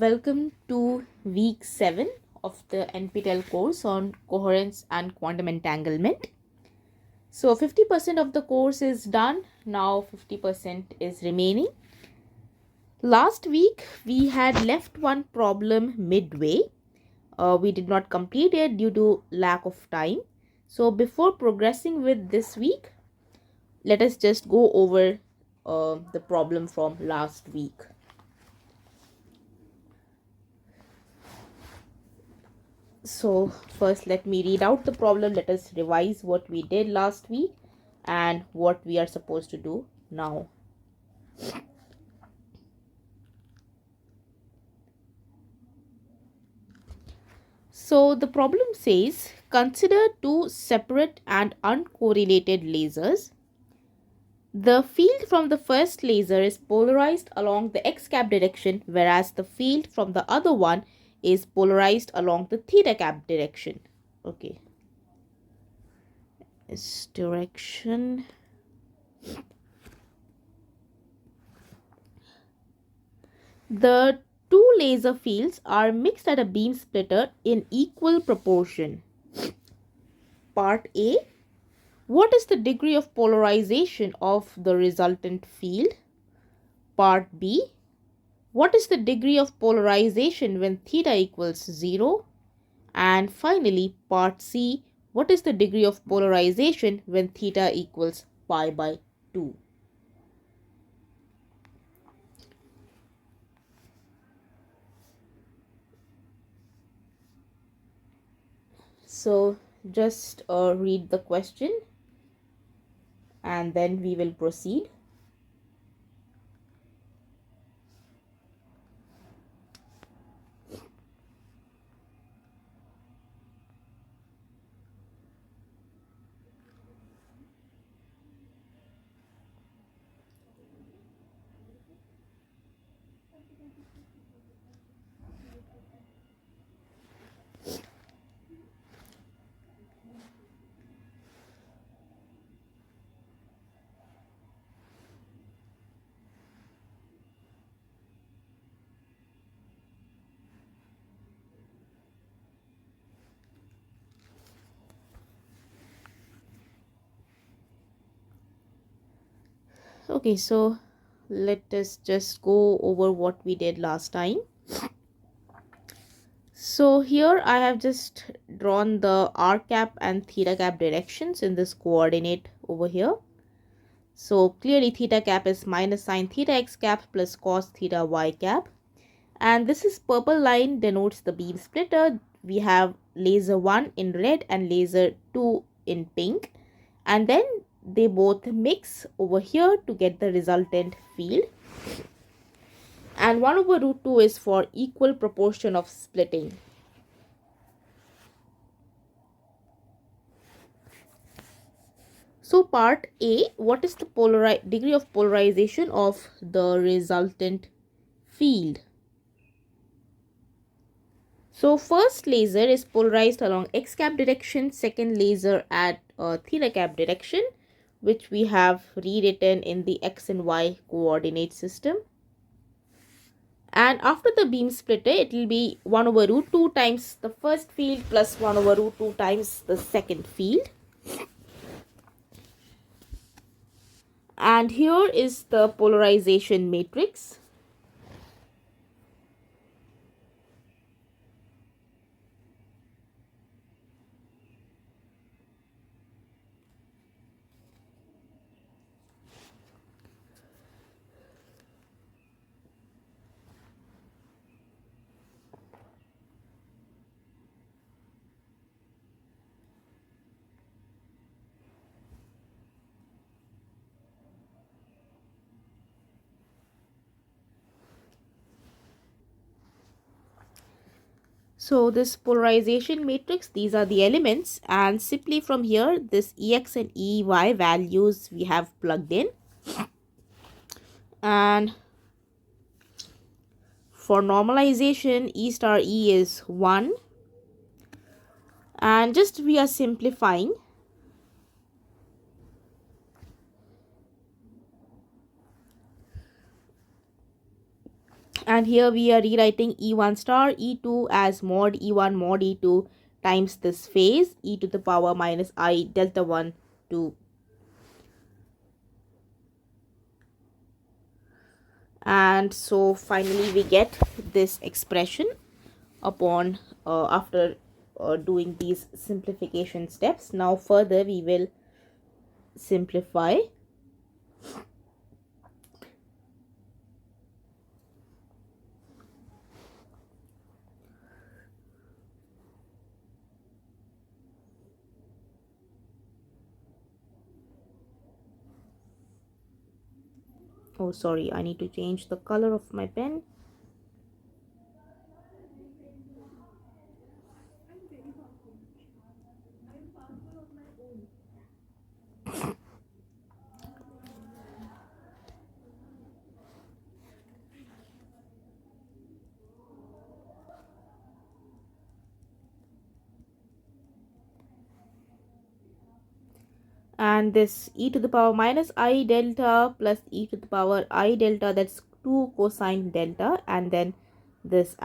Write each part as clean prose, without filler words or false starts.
Welcome to week 7 of the NPTEL course on coherence and quantum entanglement. So 50% of the course is done. Now 50% is remaining. Last week we had left one problem midway. We did not complete it due to lack of time. So before progressing with this week, let us just go over the problem from last week. So first let me read out the problem. Let us revise what we did last week and what we are supposed to do now. So the problem says, consider two separate and uncorrelated lasers. The field from the first laser is polarized along the x-cap direction, whereas the field from the other one is polarized along the theta cap direction. Okay. This direction. The two laser fields are mixed at a beam splitter in equal proportion. Part A. What is the degree of polarization of the resultant field? Part B. What is the degree of polarization when theta equals 0? And finally, part C. What is the degree of polarization when theta equals pi by 2? So just read the question and then we will proceed. Okay, so let us just go over what we did last time. So here I have just drawn the r cap and theta cap directions in this coordinate over here. So clearly theta cap is minus sine theta x cap plus cos theta y cap. And this is purple line denotes the beam splitter. We have laser 1 in red and laser 2 in pink. And then they both mix over here to get the resultant field. And 1 over root 2 is for equal proportion of splitting. So part A, what is the degree of polarization of the resultant field? So first laser is polarized along x cap direction, second laser at theta cap direction, which we have rewritten in the x and y coordinate system. And after the beam splitter, it will be 1 over root 2 times the first field plus 1 over root 2 times the second field. And here is the polarization matrix. So this polarization matrix, these are the elements, and simply from here this Ex and Ey values we have plugged in. And for normalization, E star E is 1. And just we are simplifying. And here we are rewriting E1 star E2 as mod E1 mod E2 times this phase e to the power minus I delta 1 2. And so finally we get this expression upon after doing these simplification steps. Now further we will simplify. Oh sorry, I need to change the color of my pen. And this e to the power minus I delta plus e to the power I delta, that's 2 cosine delta, and then this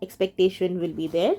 expectation will be there.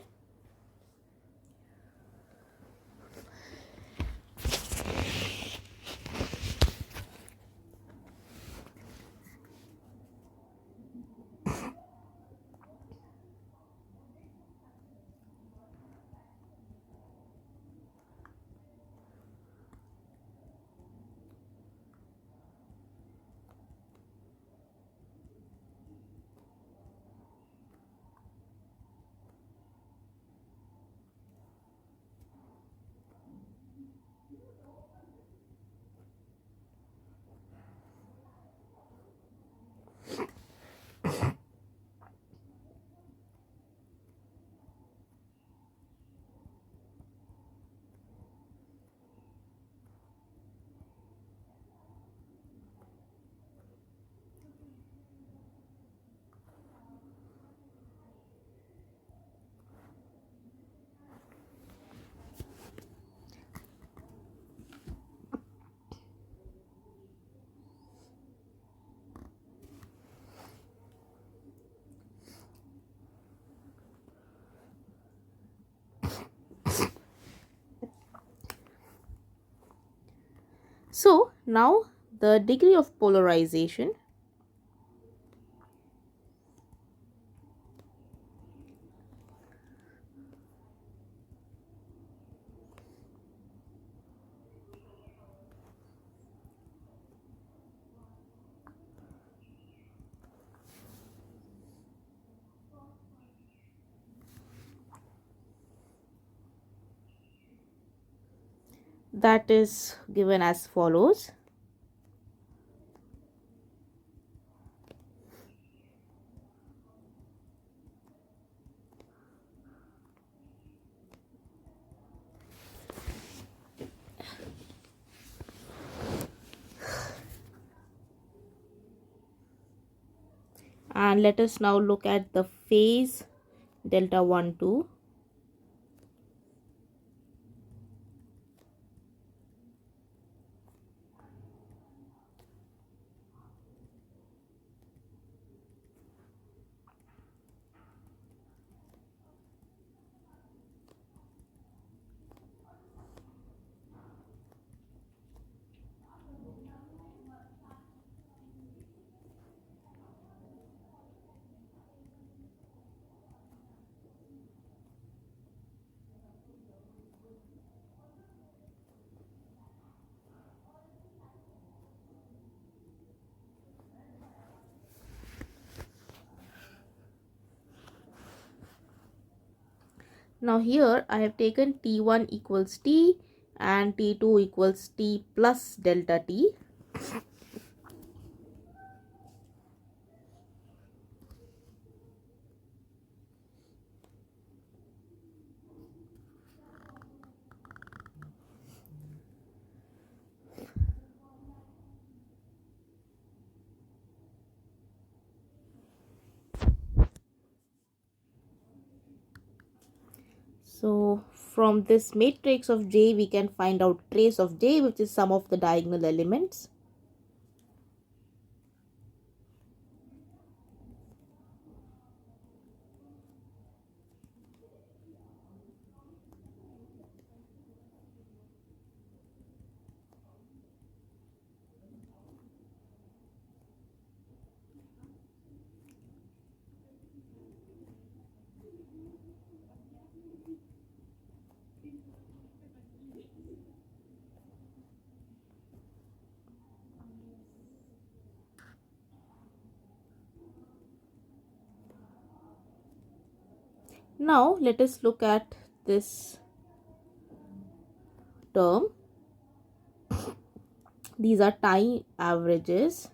So now the degree of polarization, that is given as follows. And let us now look at the phase delta 1 2. Now here I have taken T1 equals T and T2 equals T plus delta T. So from this matrix of J we can find out trace of J, which is sum of the diagonal elements. Now let us look at this term. These are time averages.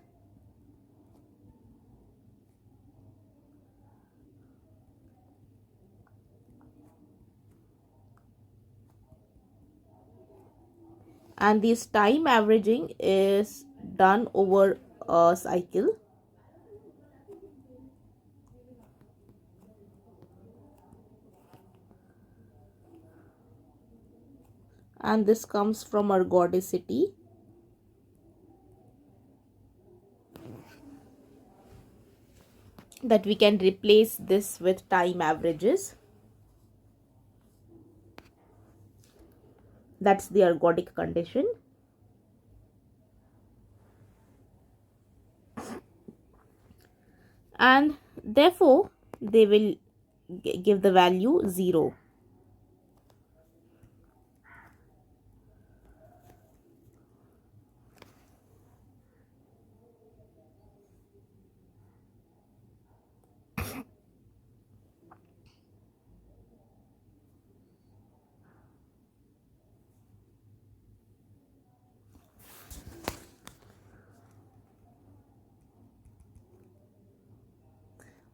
And this time averaging is done over a cycle. And this comes from ergodicity. That we can replace this with time averages. That's the ergodic condition. And therefore they will give the value 0.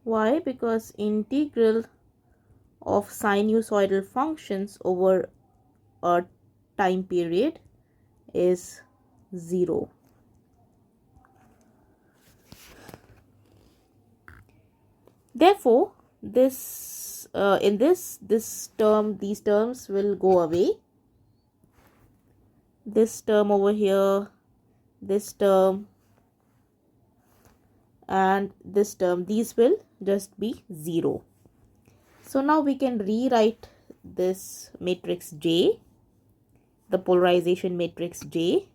Why? Because integral of sinusoidal functions over a time period is 0. Therefore this in this term, these terms will go away. This term over here, this term, and this term, these will just be 0. So now we can rewrite this matrix J, the polarization matrix J.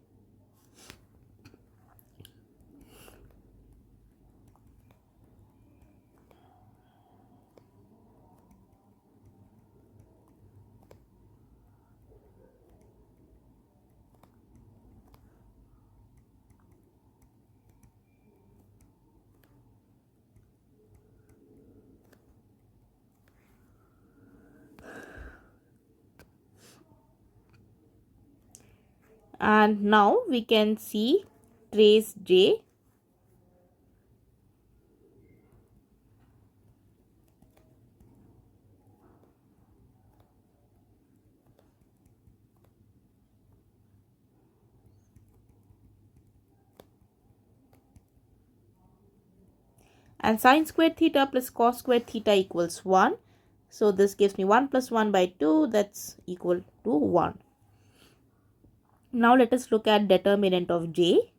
And now we can see trace J. And sine squared theta plus cos squared theta equals 1. So this gives me 1 plus 1 by 2, that's equal to 1. Now let us look at determinant of J.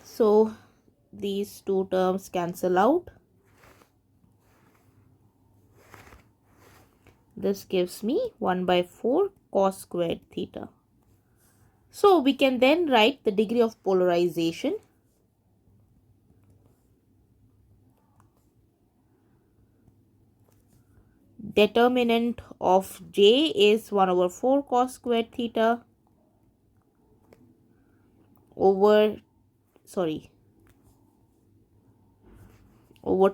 So these two terms cancel out. This gives me 1 by 4 cos squared theta. So we can then write the degree of polarization. Determinant of J is 1 over 4 cos squared theta over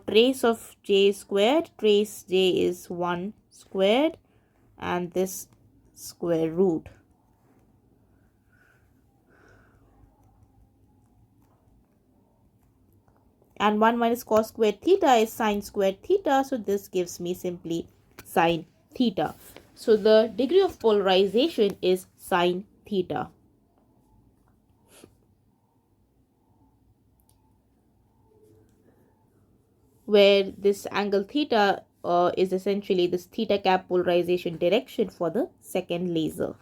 trace of J squared. Trace J is 1 squared and this square root. And 1 minus cos squared theta is sine squared theta. So this gives me simply sine theta. So the degree of polarization is sine theta. where this angle theta is essentially this theta cap polarization direction for the second laser.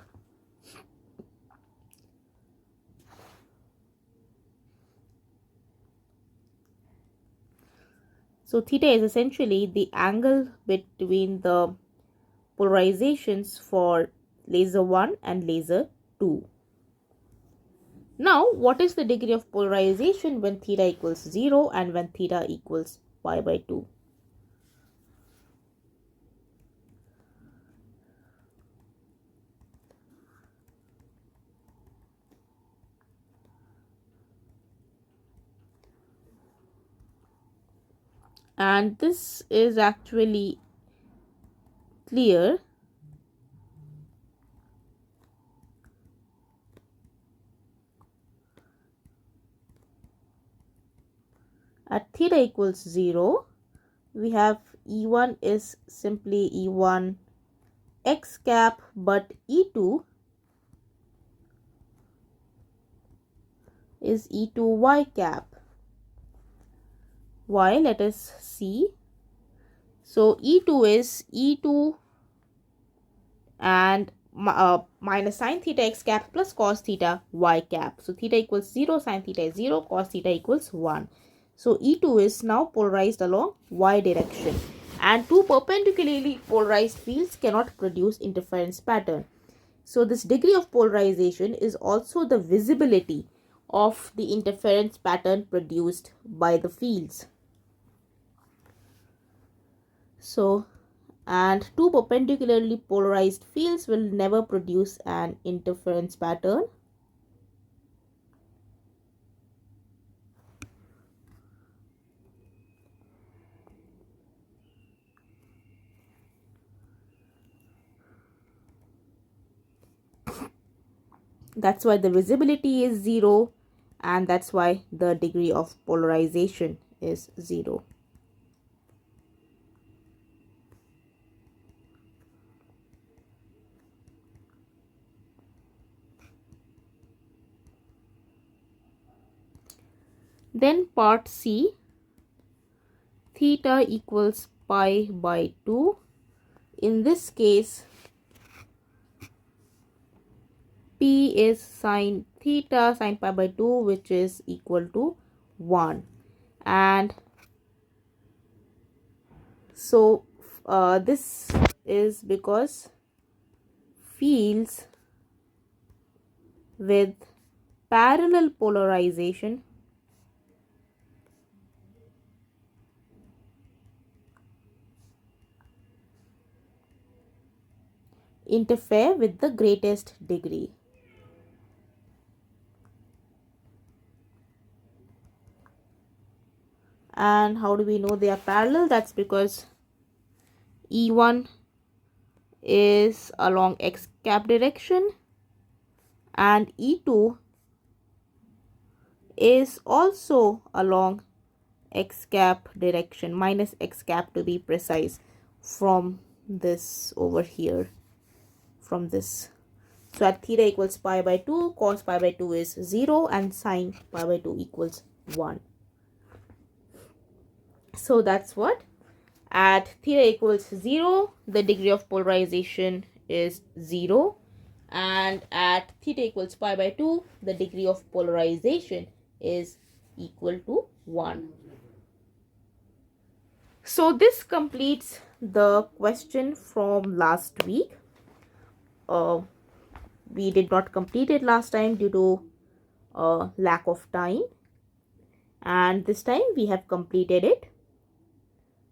So theta is essentially the angle between the polarizations for laser 1 and laser 2. Now, what is the degree of polarization when theta equals 0 and when theta equals pi by 2? And this is actually clear. At theta equals 0, we have E1 is simply E1 x cap, but E2 is E2 y cap. Why? Let us see. So E2 is E2 and minus sine theta x cap plus cos theta y cap. So theta equals 0, sine theta is 0, cos theta equals 1. So E2 is now polarized along y direction, and two perpendicularly polarized fields cannot produce interference pattern. So this degree of polarization is also the visibility of the interference pattern produced by the fields. So, and two perpendicularly polarized fields will never produce an interference pattern. That's why the visibility is 0, and that's why the degree of polarization is 0. Then part C, theta equals pi by 2. In this case, P is sine theta, sine pi by 2, which is equal to 1. And so this is because fields with parallel polarization interfere with the greatest degree. And how do we know they are parallel? That's because E1 is along x cap direction and E2 is also along x cap direction, minus x cap to be precise, from this over here, from this. So at theta equals pi by 2, cos pi by 2 is 0 and sine pi by 2 equals 1. So that's what. At theta equals 0, the degree of polarization is 0. And at theta equals pi by 2, the degree of polarization is equal to 1. So this completes the question from last week. We did not complete it last time due to lack of time. And this time we have completed it.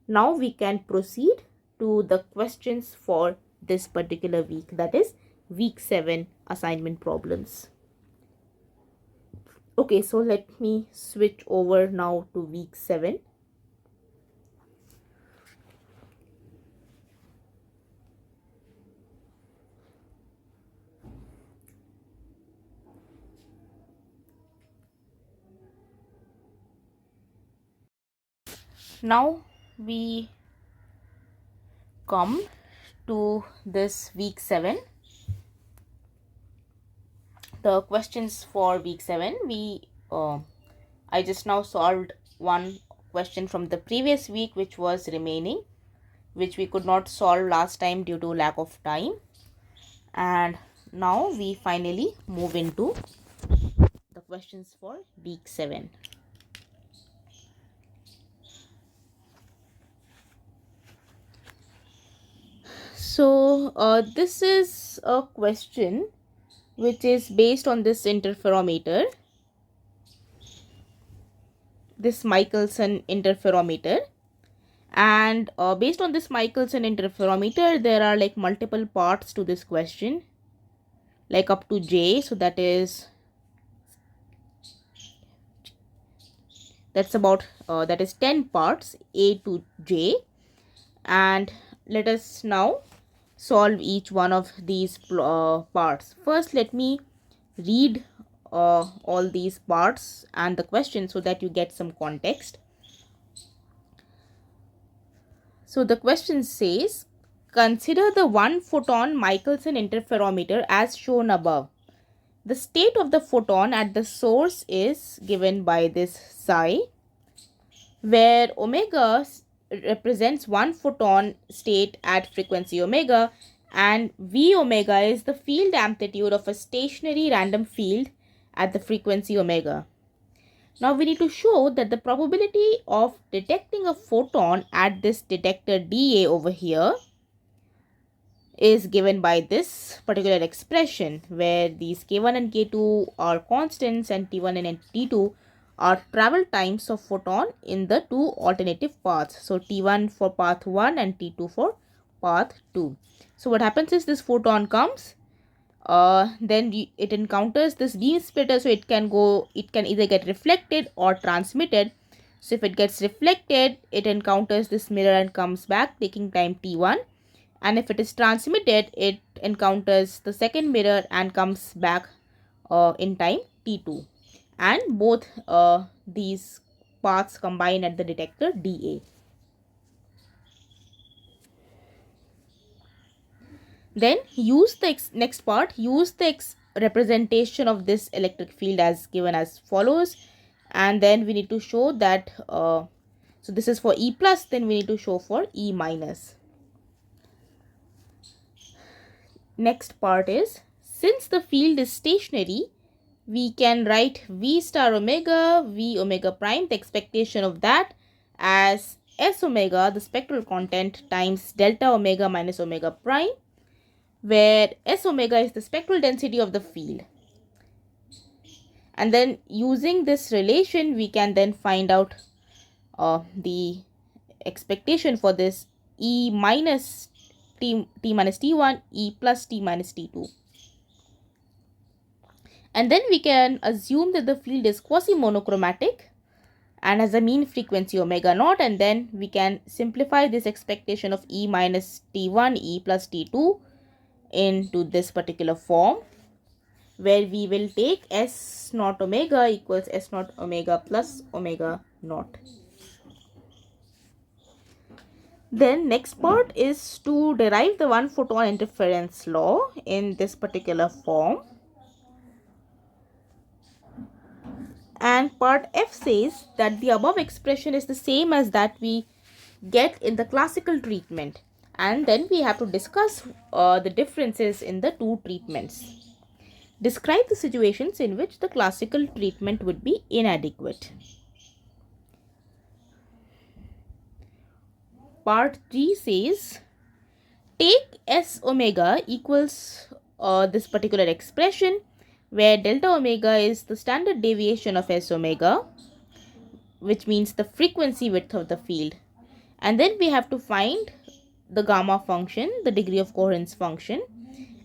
Now we can proceed to the questions for this particular week, that is week 7 assignment problems. Okay, so let me switch over now to week 7. Now we come to this week 7. The questions for week 7, I just now solved one question from the previous week which was remaining, which we could not solve last time due to lack of time. And now we finally move into the questions for week 7. So this is a question which is based on this interferometer, this Michelson interferometer. And based on this Michelson interferometer, there are like multiple parts to this question, like up to J. So that's about that is 10 parts, A to J. And let us now solve each one of these parts. First, let me read all these parts and the question so that you get some context. So the question says, consider the 1 photon Michelson interferometer as shown above. The state of the photon at the source is given by this psi, where omega represents 1 photon state at frequency omega, and V omega is the field amplitude of a stationary random field at the frequency omega. Now we need to show that the probability of detecting a photon at this detector dA over here is given by this particular expression, where these k1 and k2 are constants and t1 and t2 are travel times of photon in the two alternative paths. So t1 for path 1 and t2 for path 2. So what happens is this photon comes, then it encounters this beam splitter, so it can either get reflected or transmitted. So if it gets reflected, it encounters this mirror and comes back, taking time t1. And if it is transmitted, it encounters the second mirror and comes back in time t2. And both these paths combine at the detector dA. Then use the next part, use the representation of this electric field as given as follows. And then we need to show that, so this is for E plus, then we need to show for E minus. Next part is, since the field is stationary, we can write V star omega, V omega prime, the expectation of that, as S omega, the spectral content, times delta omega minus omega prime, where S omega is the spectral density of the field. And then using this relation, we can then find out the expectation for this E minus t minus t1, E plus t minus t2. And then we can assume that the field is quasi-monochromatic and has a mean frequency omega naught, and then we can simplify this expectation of E minus t1, E plus t2 into this particular form, where we will take S naught omega equals S naught omega plus omega naught. Then next part is to derive the 1 photon interference law in this particular form. And part F says that the above expression is the same as that we get in the classical treatment. And then we have to discuss the differences in the two treatments. Describe the situations in which the classical treatment would be inadequate. Part G says, take S omega equals this particular expression, where delta omega is the standard deviation of S omega, which means the frequency width of the field. And then we have to find the gamma function, the degree of coherence function.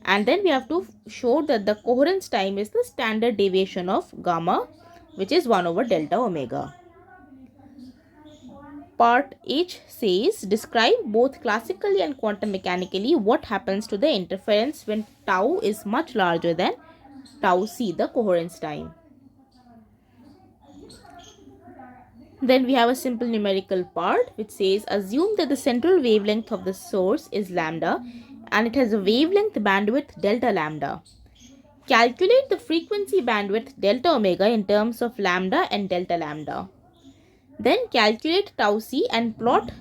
And then we have to show that the coherence time is the standard deviation of gamma, which is 1 over delta omega. Part H says, describe both classically and quantum mechanically what happens to the interference when tau is much larger than tau c, the coherence time. Then we have a simple numerical part which says, assume that the central wavelength of the source is lambda and it has a wavelength bandwidth delta lambda. Calculate the frequency bandwidth delta omega in terms of lambda and delta lambda. Then calculate tau c and plot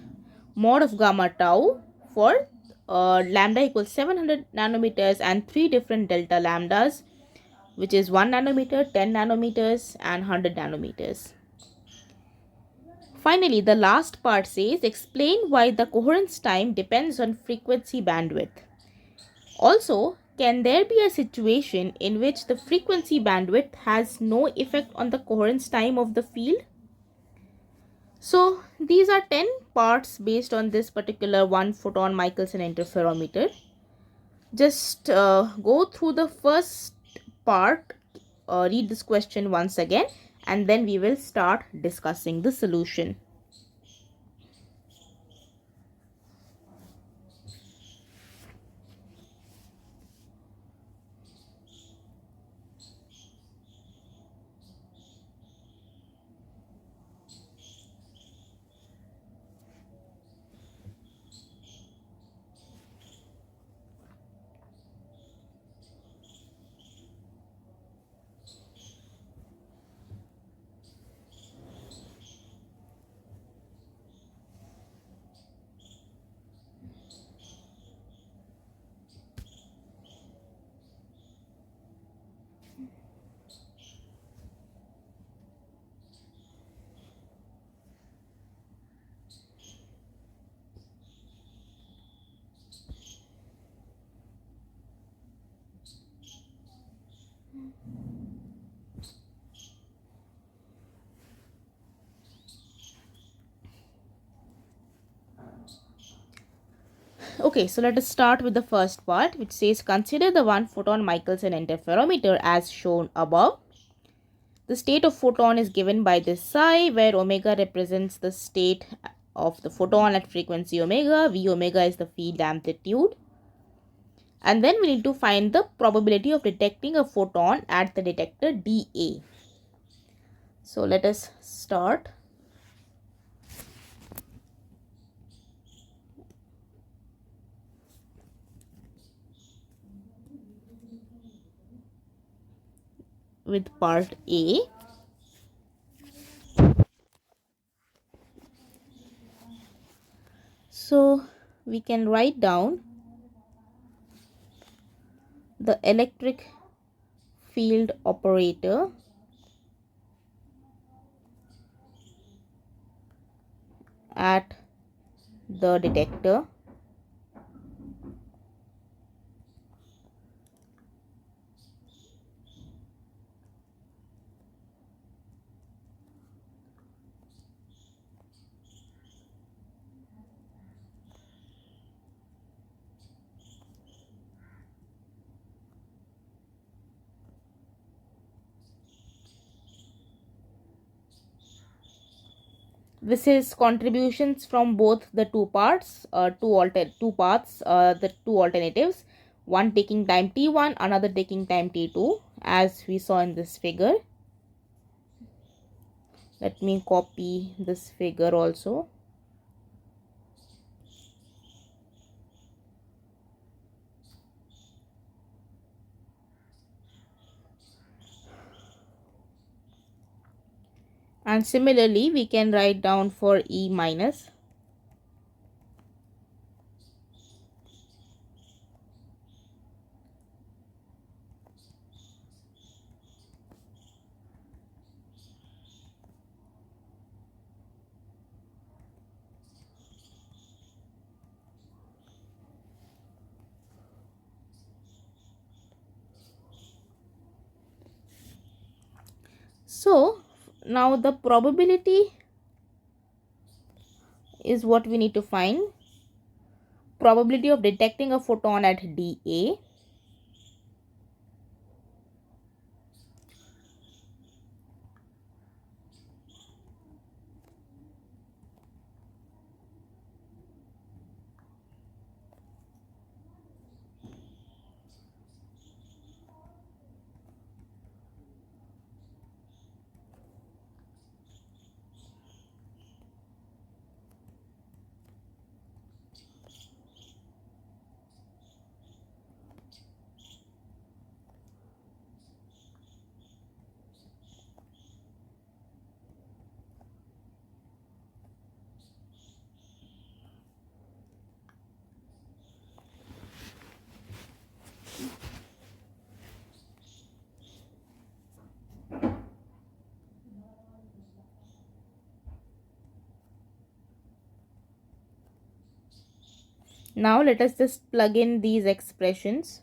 mod of gamma tau for lambda equals 700 nanometers and 3 different delta lambdas, which is 1 nanometer, 10 nanometers and 100 nanometers. Finally, the last part says explain why the coherence time depends on frequency bandwidth. Also, can there be a situation in which the frequency bandwidth has no effect on the coherence time of the field? So, these are 10 parts based on this particular 1 photon Michelson interferometer. Just go through the first part, read this question once again, and then we will start discussing the solution. Okay, so let us start with the first part, which says consider the 1 photon Michelson interferometer as shown above. The state of photon is given by this psi, where omega represents the state of the photon at frequency omega, v omega is the field amplitude. And then we need to find the probability of detecting a photon at the detector dA. So let us start. With part A. So we can write down the electric field operator at the detector. This is contributions from both the two parts, two paths, the two alternatives, one taking time t1, another taking time t2, as we saw in this figure. Let me copy this figure also. And similarly, we can write down for E minus. So now the probability is what we need to find. Probability of detecting a photon at dA. Now let us just plug in these expressions.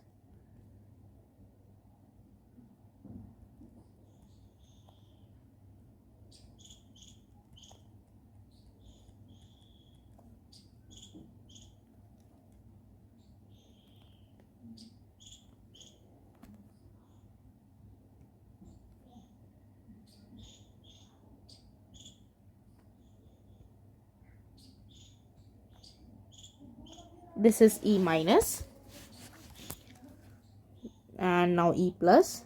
This is E minus and now E plus.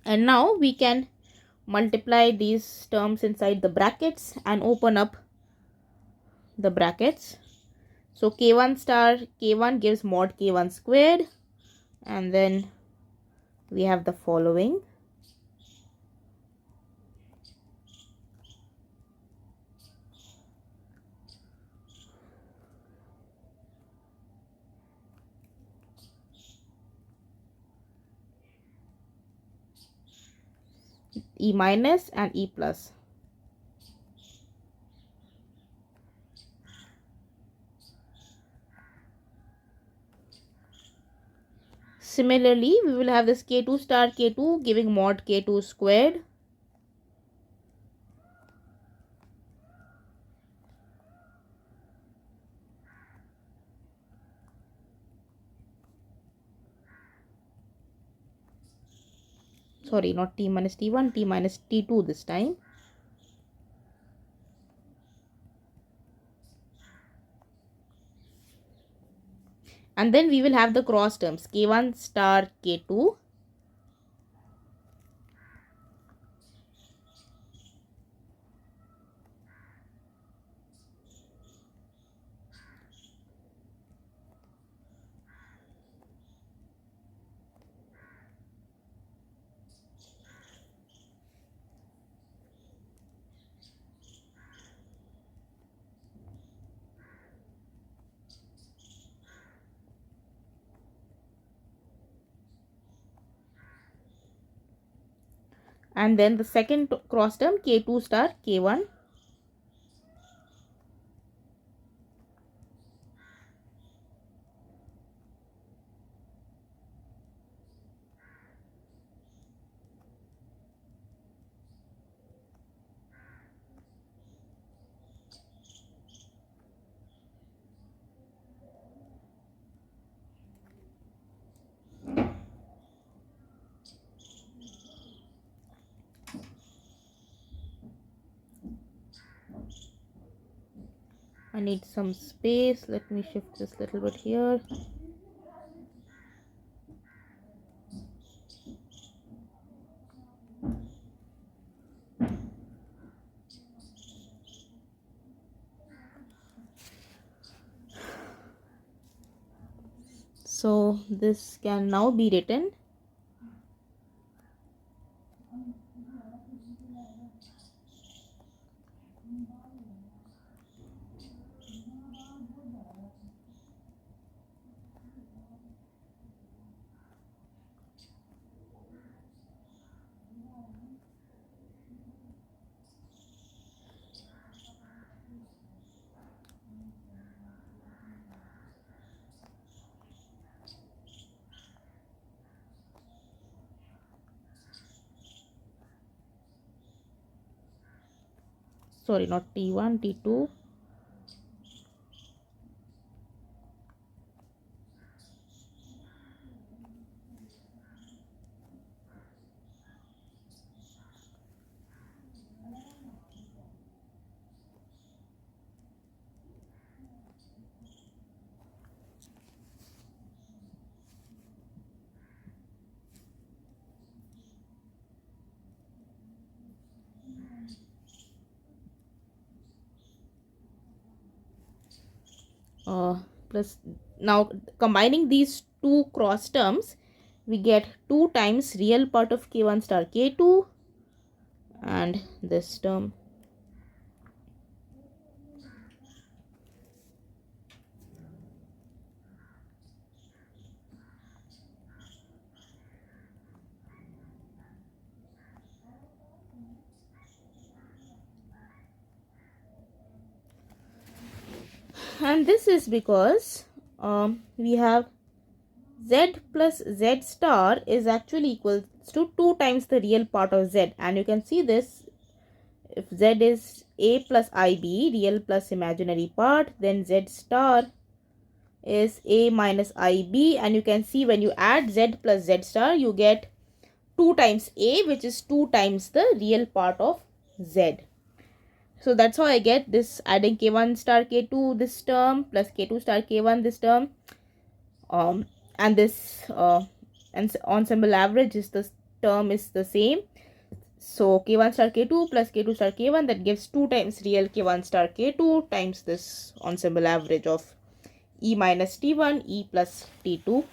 And now we can multiply these terms inside the brackets and open up the brackets. So k1 star k1 gives mod k1 squared, and then we have the following. E minus and E plus. Similarly, we will have this k2 star k2 giving mod k2 squared. Sorry, not t minus t1, t minus t2 this time. And then we will have the cross terms k1 star k2 . And then the second cross term k2 star k1. I need some space. Let me shift this little bit here. So this can now be written sorry, not t1, t2. plus, now combining these two cross terms, we get 2 times real part of k1 star k2 and this term. And this is because we have z plus z star is actually equals to 2 times the real part of z, and you can see this. If z is a plus ib, real plus imaginary part, then z star is a minus ib, and you can see when you add z plus z star, you get 2 times a, which is 2 times the real part of z. So that's how I get this, adding k1 star k2 this term plus k2 star k1 this term, and this ensemble average is the term is the same. So k1 star k2 plus k2 star k1, that gives 2 times real k1 star k2 times this ensemble average of e minus t1 e plus t2.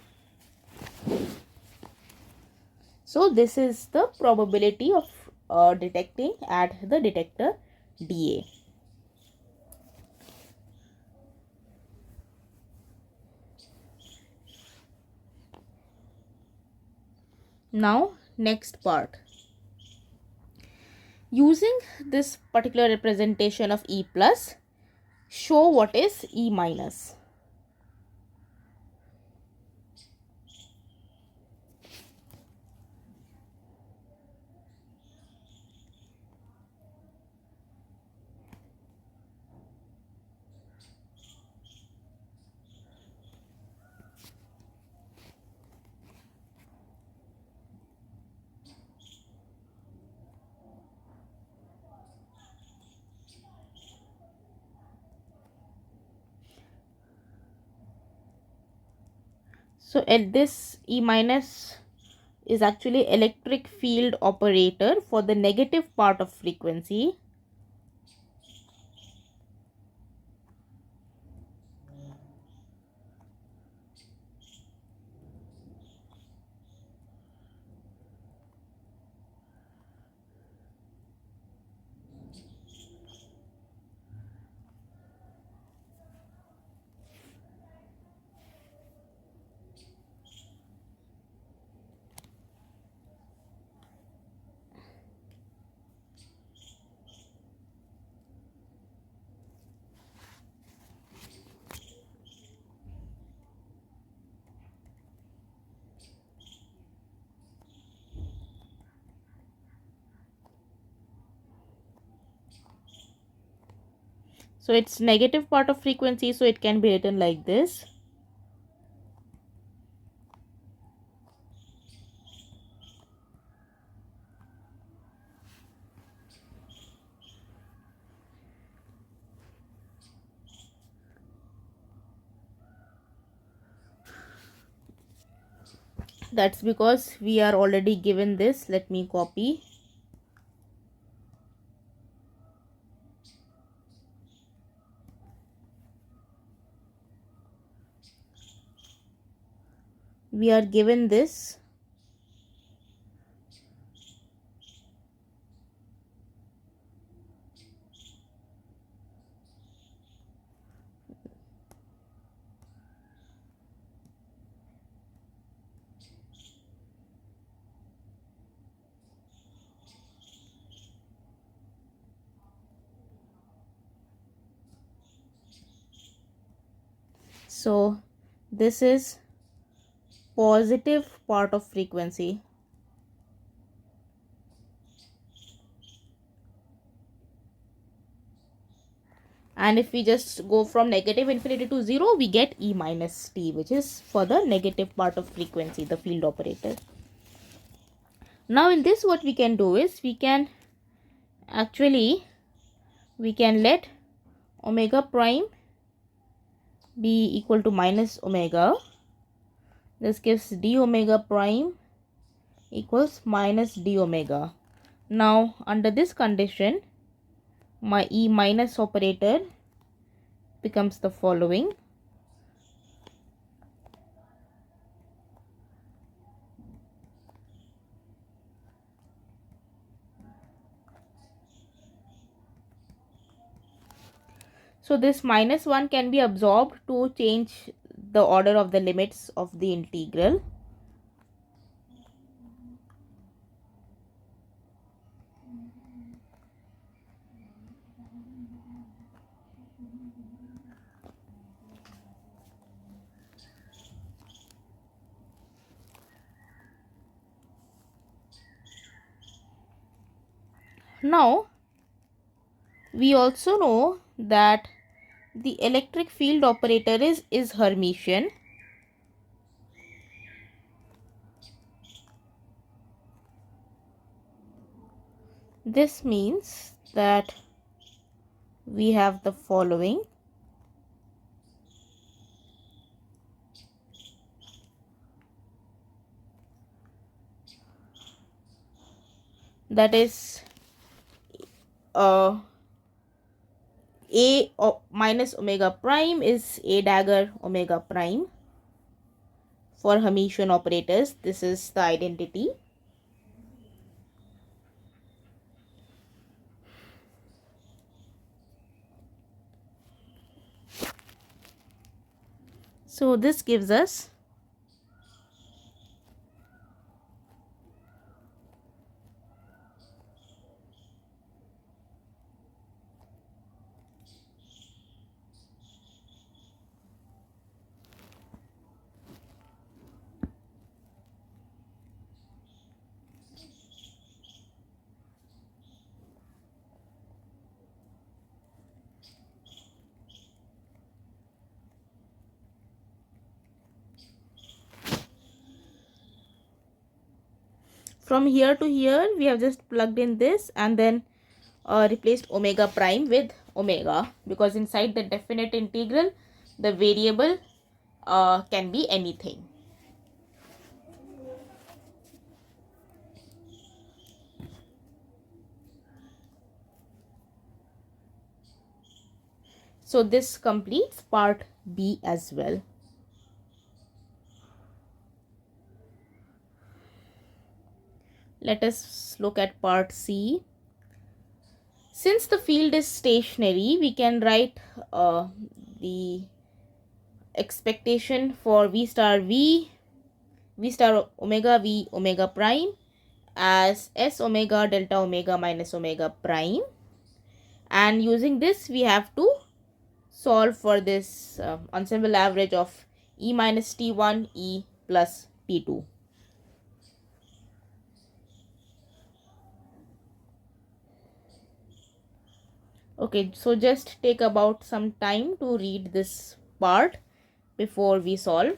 So this is the probability of detecting at the detector dA. Now next part. Using this particular representation of E plus, show what is E minus. So at this E minus is actually electric field operator for the negative part of frequency. So it's negative part of frequency, so it can be written like this. That's because we are already given this. Let me copy. We are given this. So this is positive part of frequency. And if we just go from negative infinity to 0, we get E minus t, which is for the negative part of frequency, the field operator. Now in this, what we can do is we can let omega prime be equal to minus omega. This gives d omega prime equals minus d omega. Now under this condition, my E minus operator becomes the following. So this minus 1 can be absorbed to change the order of the limits of the integral. Now, we also know that the electric field operator is Hermitian. This means that we have the following. That is A minus omega prime is A dagger omega prime. For Hermitian operators, this is the identity. So this gives us from here to here we have just plugged in this and then replaced omega prime with omega, because inside the definite integral the variable can be anything. So this completes part B as well. Let us look at part C. Since the field is stationary, we can write the expectation for V star omega V omega prime as S omega delta omega minus omega prime, and using this we have to solve for this ensemble average of E minus T1 E plus P2. Okay, so just take about some time to read this part before we solve.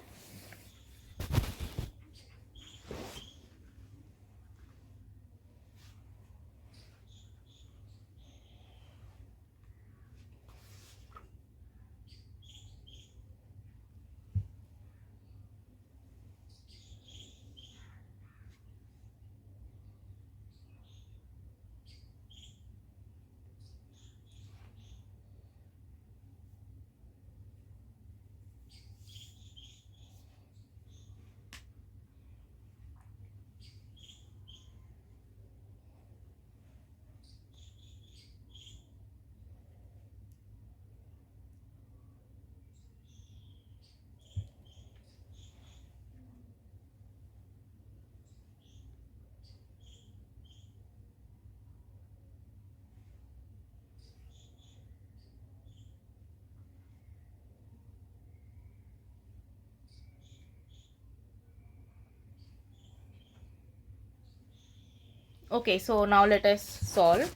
Okay, so now let us solve.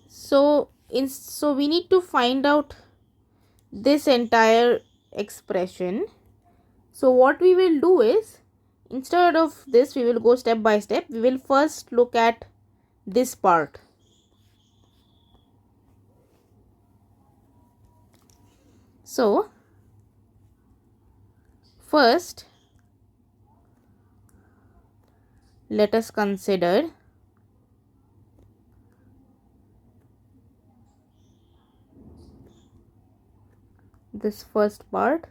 So we need to find out this entire expression. So what we will do is, instead of this we will go step by step. We will first look at this part. So first let us consider this first part.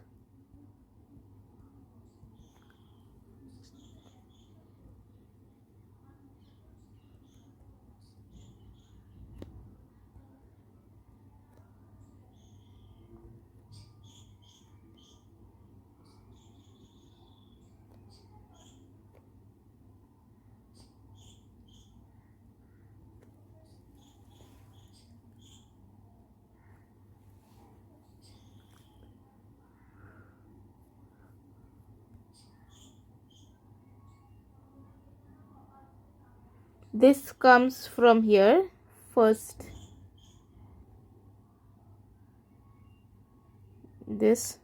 This comes from here first, this,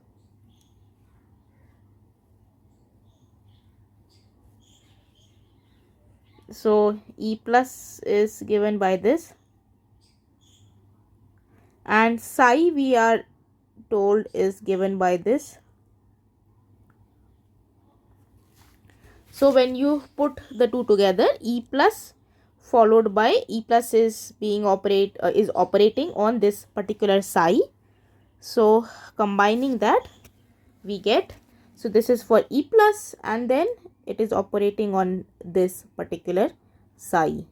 so E plus is given by this, and psi we are told is given by this. So when you put the two together, E plus followed by E plus is operating on this particular psi. So combining that we get, so this is for E plus, and then it is operating on this particular psi.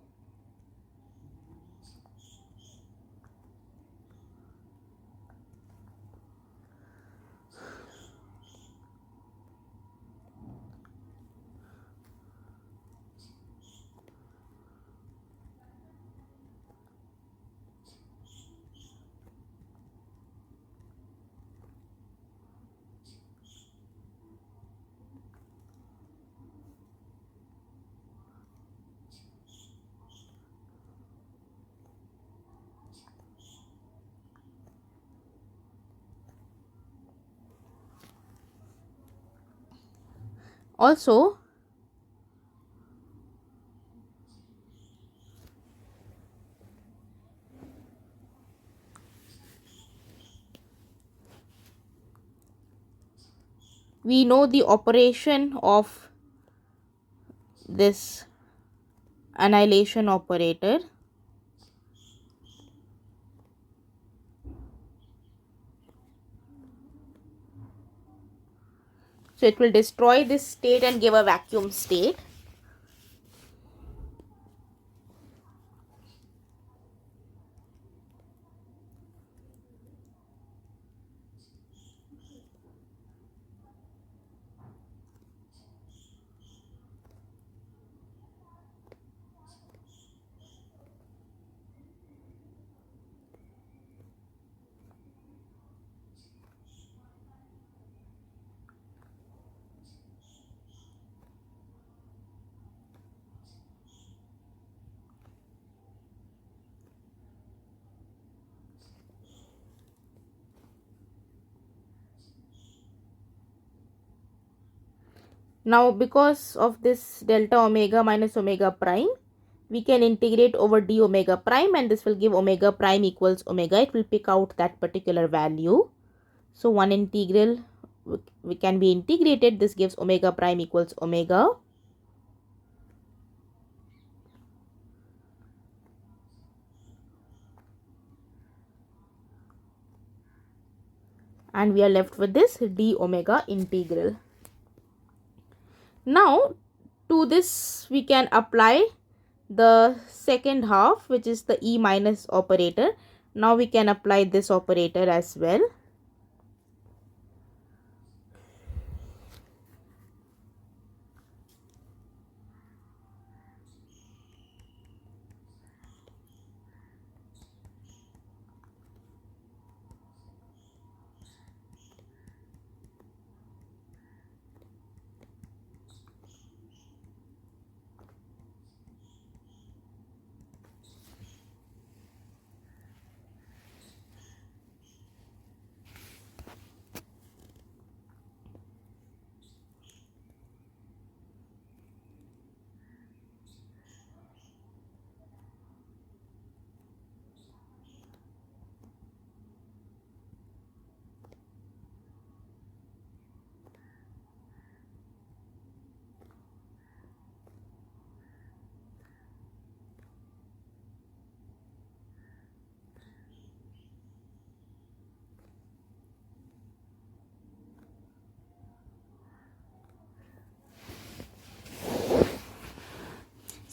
Also, we know the operation of this annihilation operator. So it will destroy this state and give a vacuum state. Now because of this delta omega minus omega prime, we can integrate over d omega prime, and this will give omega prime equals omega. It will pick out that particular value. So one integral we can be integrated. This gives omega prime equals omega. And we are left with this d omega integral. Now to this we can apply the second half, which is the E minus operator. Now we can apply this operator as well.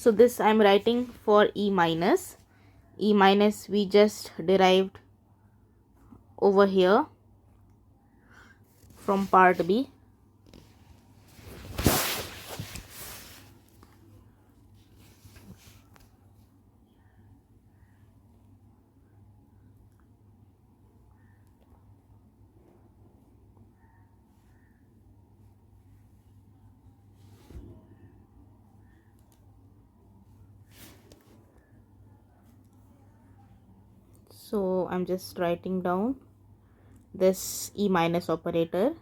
So this I'm writing for E minus. E minus we just derived over here from part B. So I'm just writing down this E minus operator.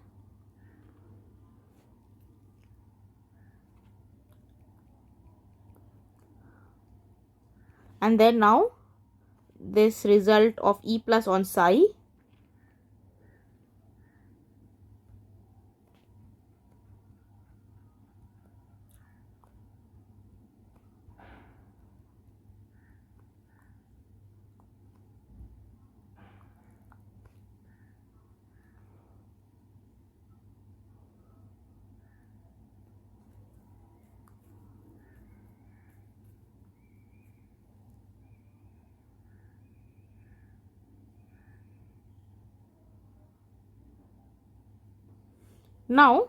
And then now this result of E plus on psi. Now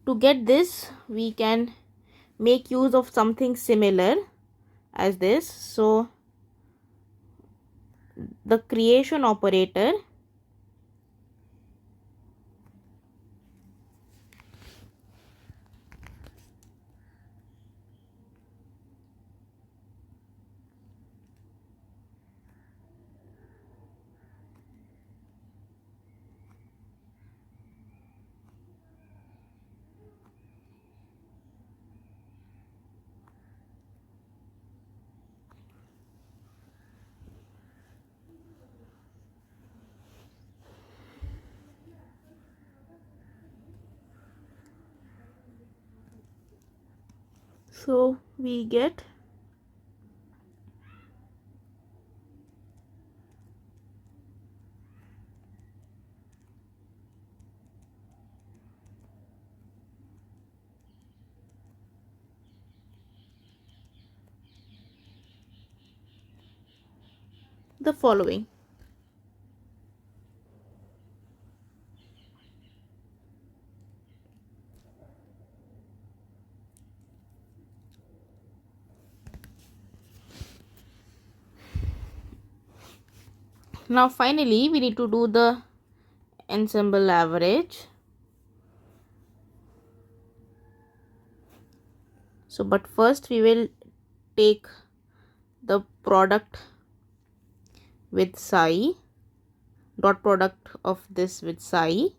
to get this we can make use of something similar as this. So the creation operator so we get the following. Now finally we need to do the ensemble average. So but first we will take the product with psi, dot product of this with psi.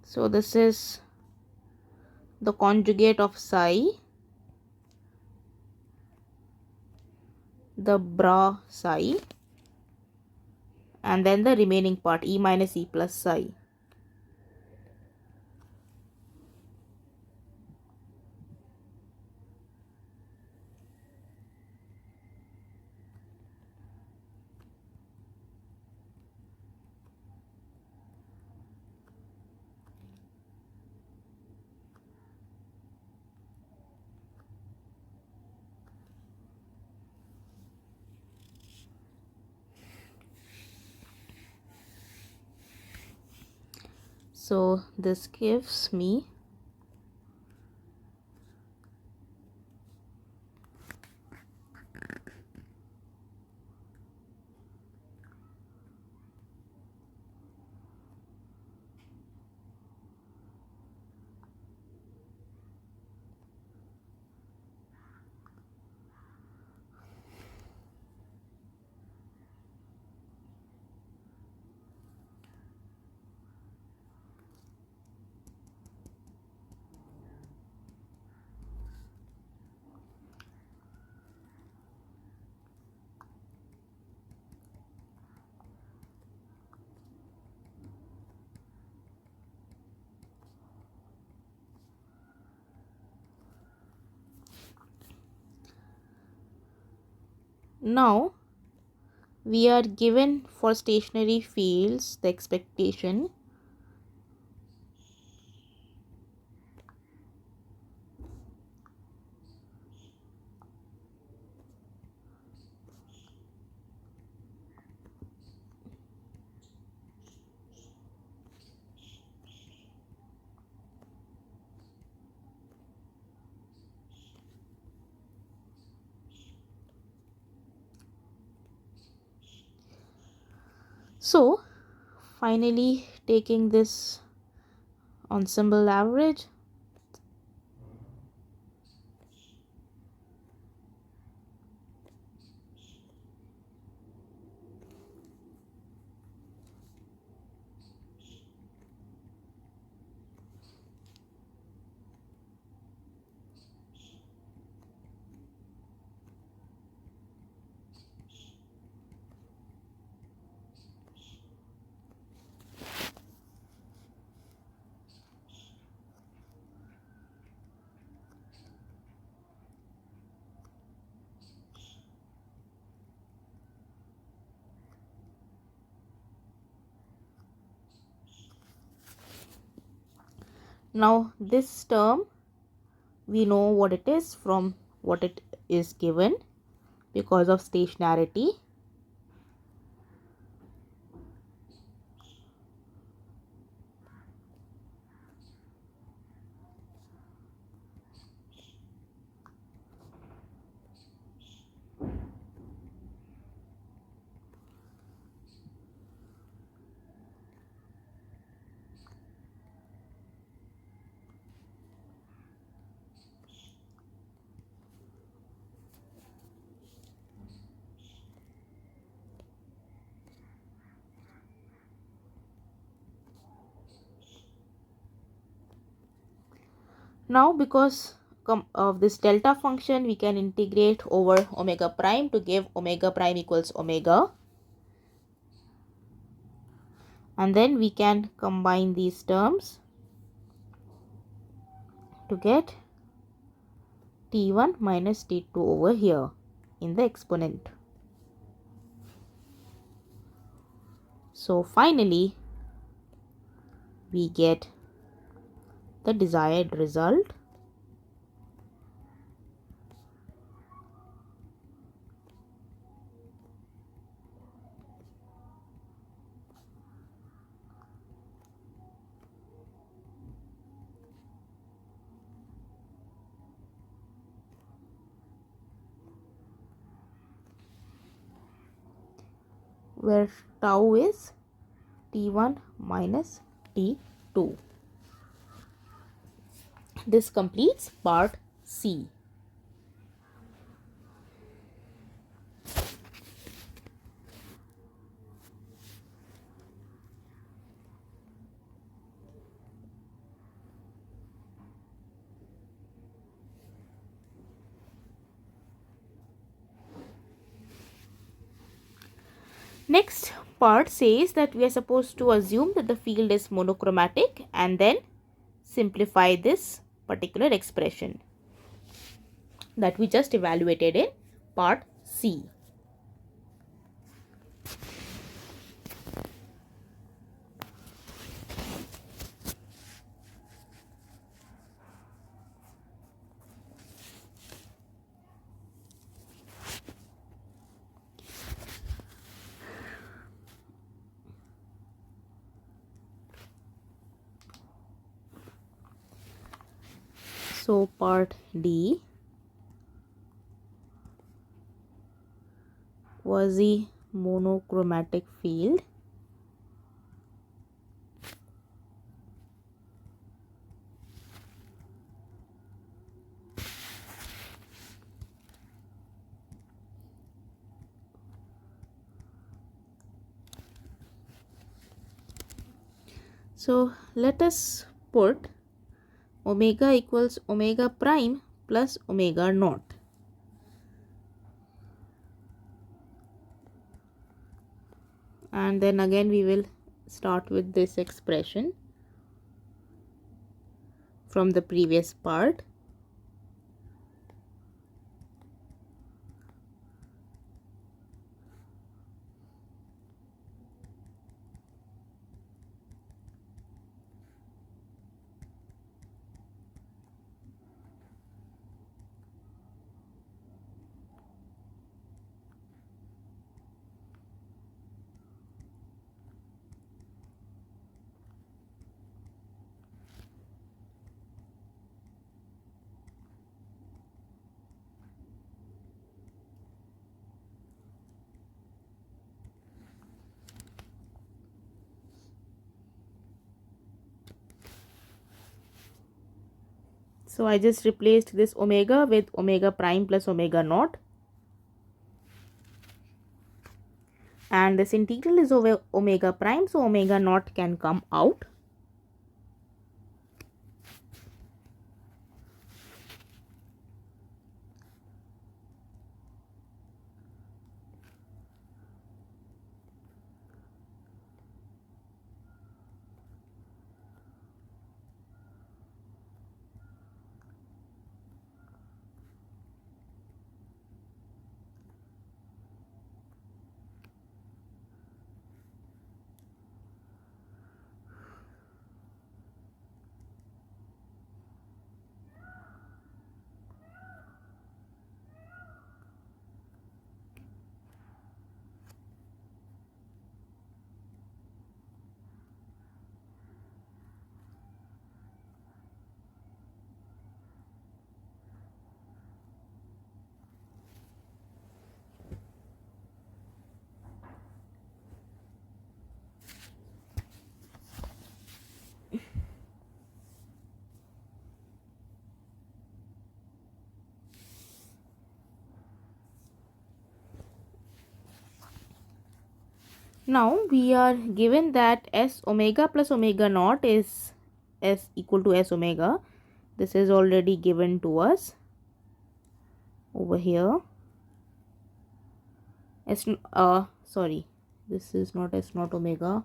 So this is the conjugate of psi, the bra psi, and then the remaining part E minus E plus psi. So this gives me Now we are given for stationary fields the expectation so finally taking this ensemble average, now this term we know what it is from what it is given because of stationarity. Now because of this delta function, we can integrate over omega prime to give omega prime equals omega, and then we can combine these terms to get t1 minus t2 over here in the exponent. So finally we get the desired result, where tau is t1 minus t2. This completes part C. Next part says that we are supposed to assume that the field is monochromatic and then simplify this particular expression that we just evaluated in part C. So part D, quasi monochromatic field. So let us put omega equals omega prime plus omega naught. And then again we will start with this expression from the previous part. So I just replaced this omega with omega prime plus omega naught. And this integral is over omega prime, so omega naught can come out. Now we are given that s omega plus omega naught is s equal to s omega. This is already given to us over here. Sorry, this is not s naught omega.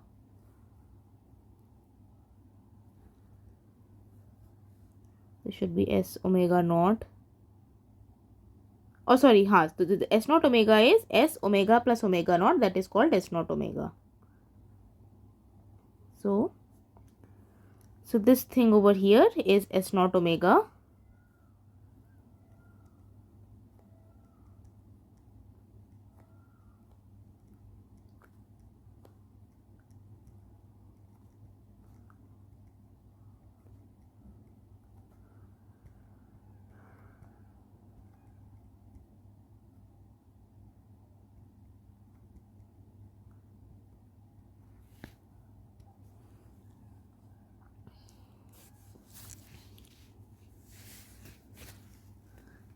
This should be s omega naught. Oh sorry, the s naught omega is s omega plus omega naught, that is called s naught omega. So this thing over here is s naught omega.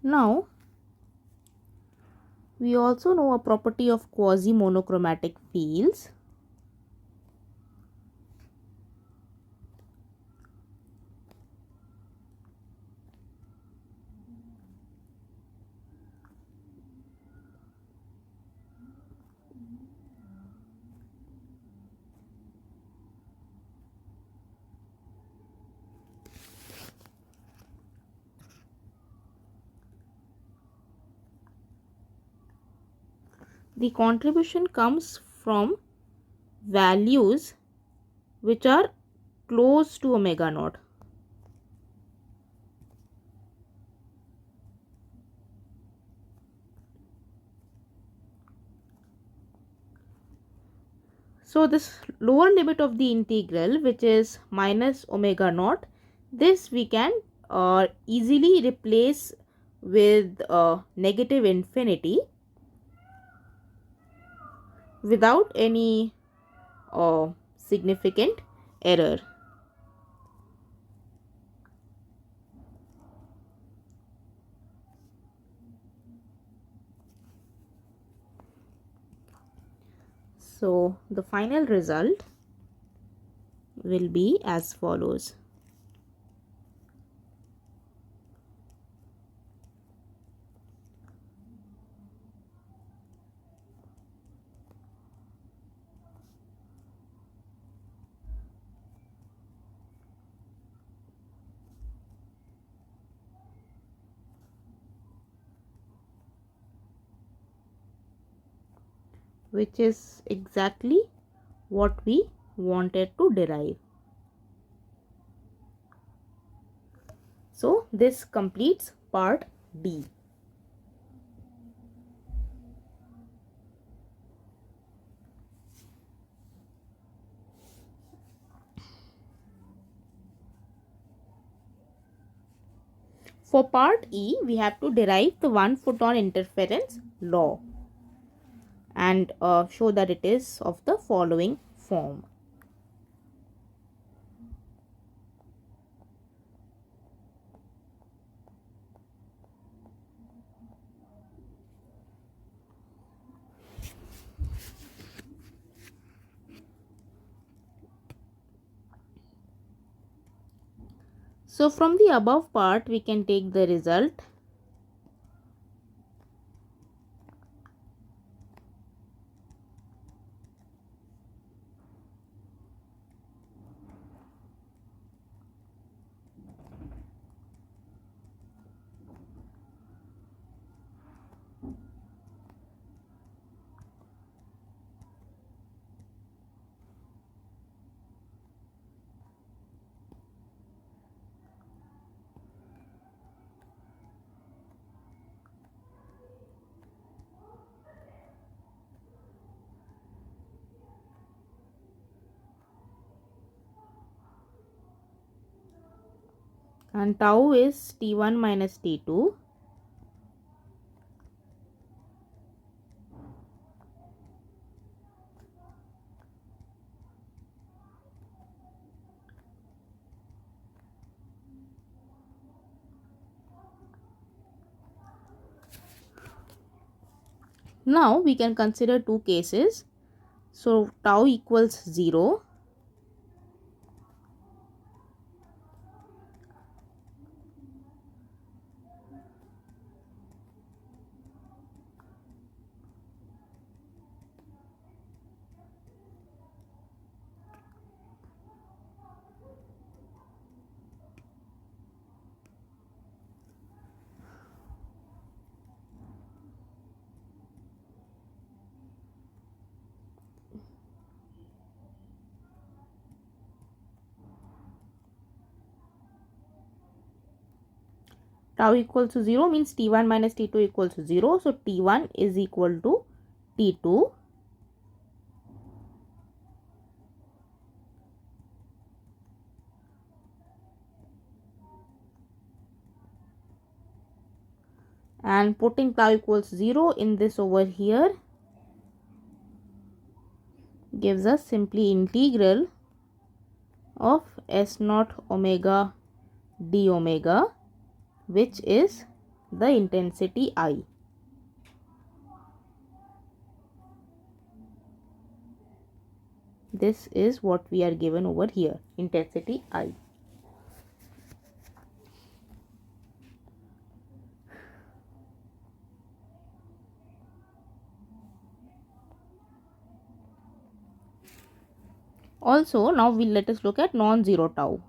Now we also know a property of quasi-monochromatic fields. The contribution comes from values which are close to omega naught. So this lower limit of the integral, which is minus omega naught, this we can easily replace with negative infinity without any significant error. So the final result will be as follows. Which is exactly what we wanted to derive. So this completes part D. For part E, we have to derive the one photon interference law and show that it is of the following form. So from the above part we can take the result. And tau is T1 minus T2. Now we can consider two cases. So tau equals 0. Tau equals to 0 means T1 minus T2 equals to 0. So T1 is equal to T2. And putting tau equals 0 in this over here gives us simply integral of S naught omega d omega, which is the intensity I. This is what we are given over here, intensity I. Also, now let us look at non-zero tau.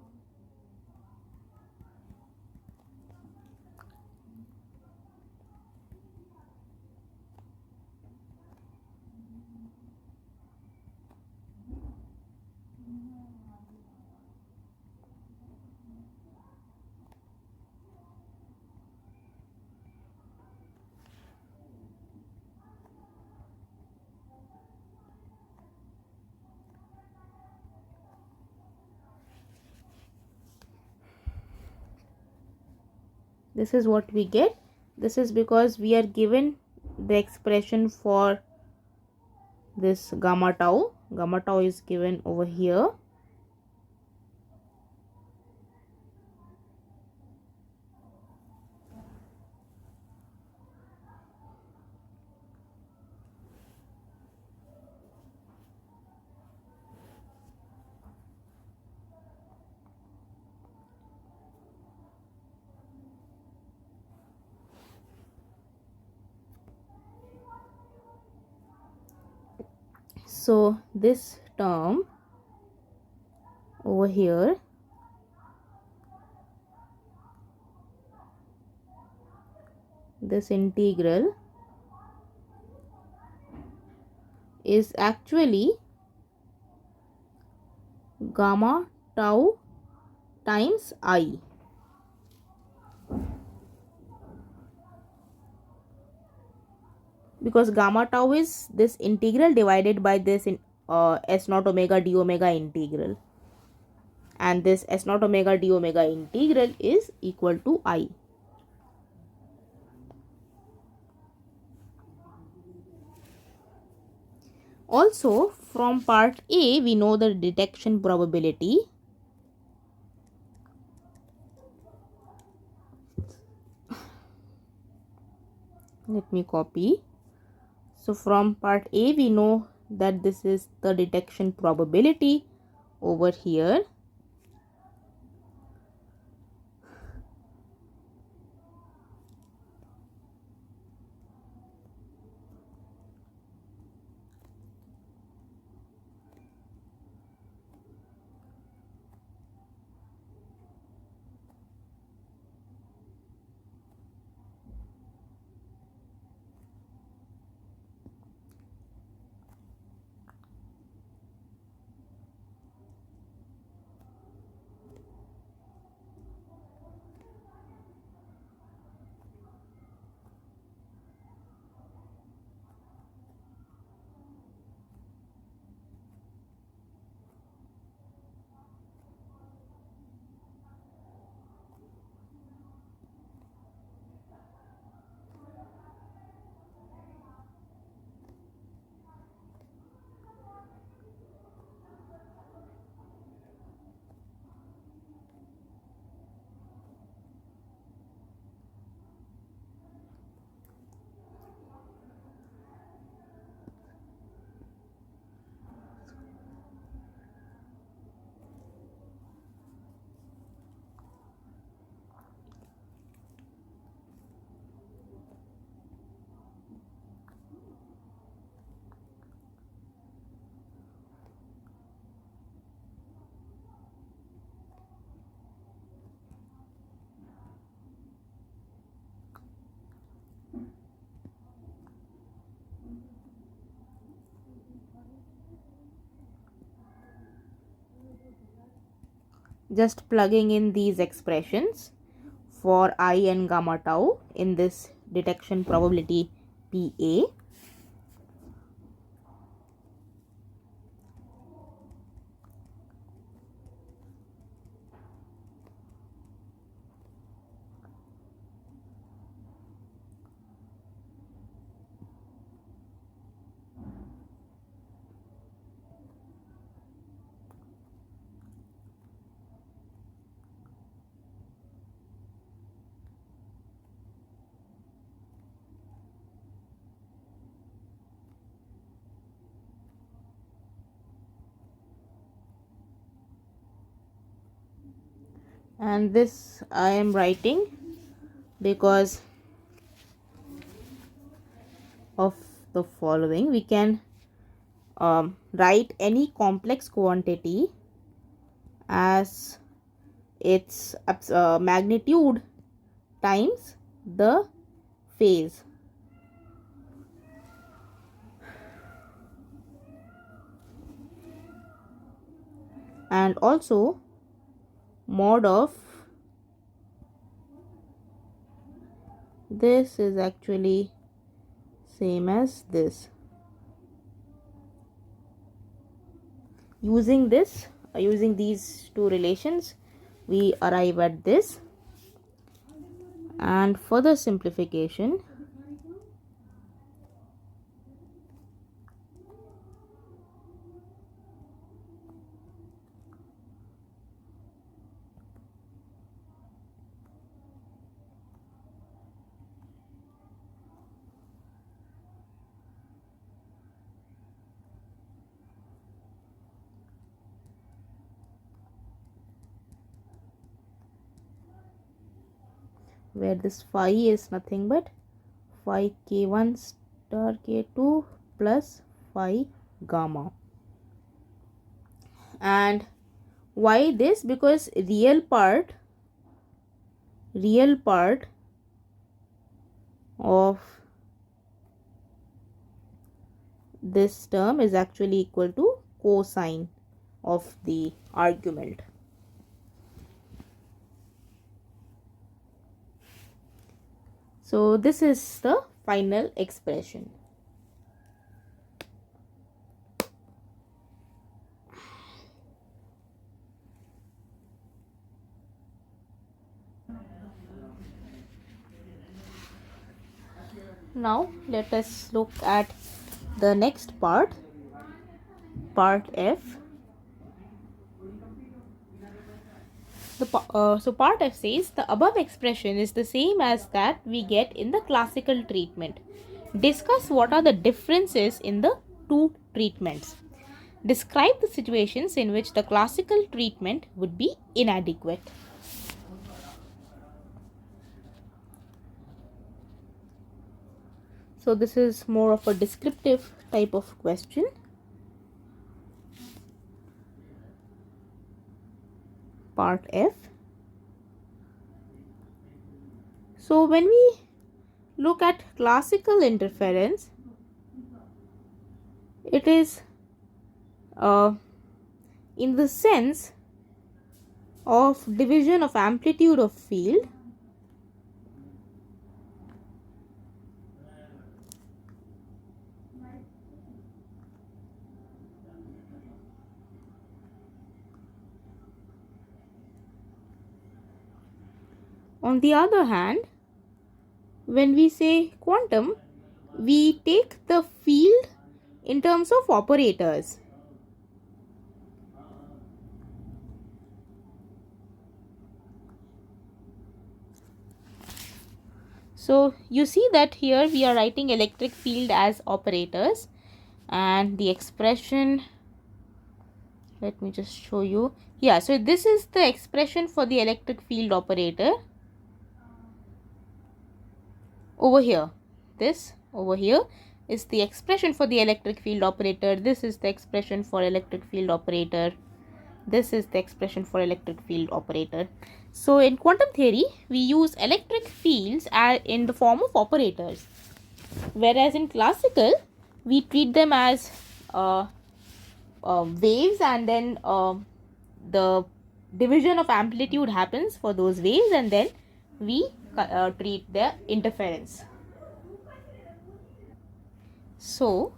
This is what we get. This is because we are given the expression for this gamma tau. Gamma tau is given over here. So this term over here this integral is actually gamma tau times I. Because gamma tau is this integral divided by this S naught omega d omega integral, and this S naught omega d omega integral is equal to I. Also, from part A we know the detection probability. Let me copy. So from part A we know that this is the detection probability over here. just plugging in these expressions for I and gamma tau in this detection probability PA. And this I am writing because of the following. We can write any complex quantity as its magnitude times the phase. And also mod of this is actually same as this. Using this, using these two relations, we arrive at this. And further simplification, where this phi is nothing but phi k1 star k2 plus phi gamma. And why this? Because real part of this term is actually equal to cosine of the argument. So this is the final expression. Now let us look at the next part, part F. So part F says the above expression is the same as that we get in the classical treatment. Discuss what are the differences in the two treatments. Describe the situations in which the classical treatment would be inadequate. So this is more of a descriptive type of question. Part F. So when we look at classical interference, it is in the sense of division of amplitude of field On the other hand, when we say quantum, we take the field in terms of operators. So you see that here we are writing electric field as operators, and the expression, let me just show you. Yeah, so this is the expression for the electric field operator. Over here, this over here is the expression for the electric field operator. This is the expression for electric field operator. This is the expression for electric field operator. So in quantum theory, we use electric fields in the form of operators, whereas in classical, we treat them as waves, and then the division of amplitude happens for those waves, and then we treat their interference. So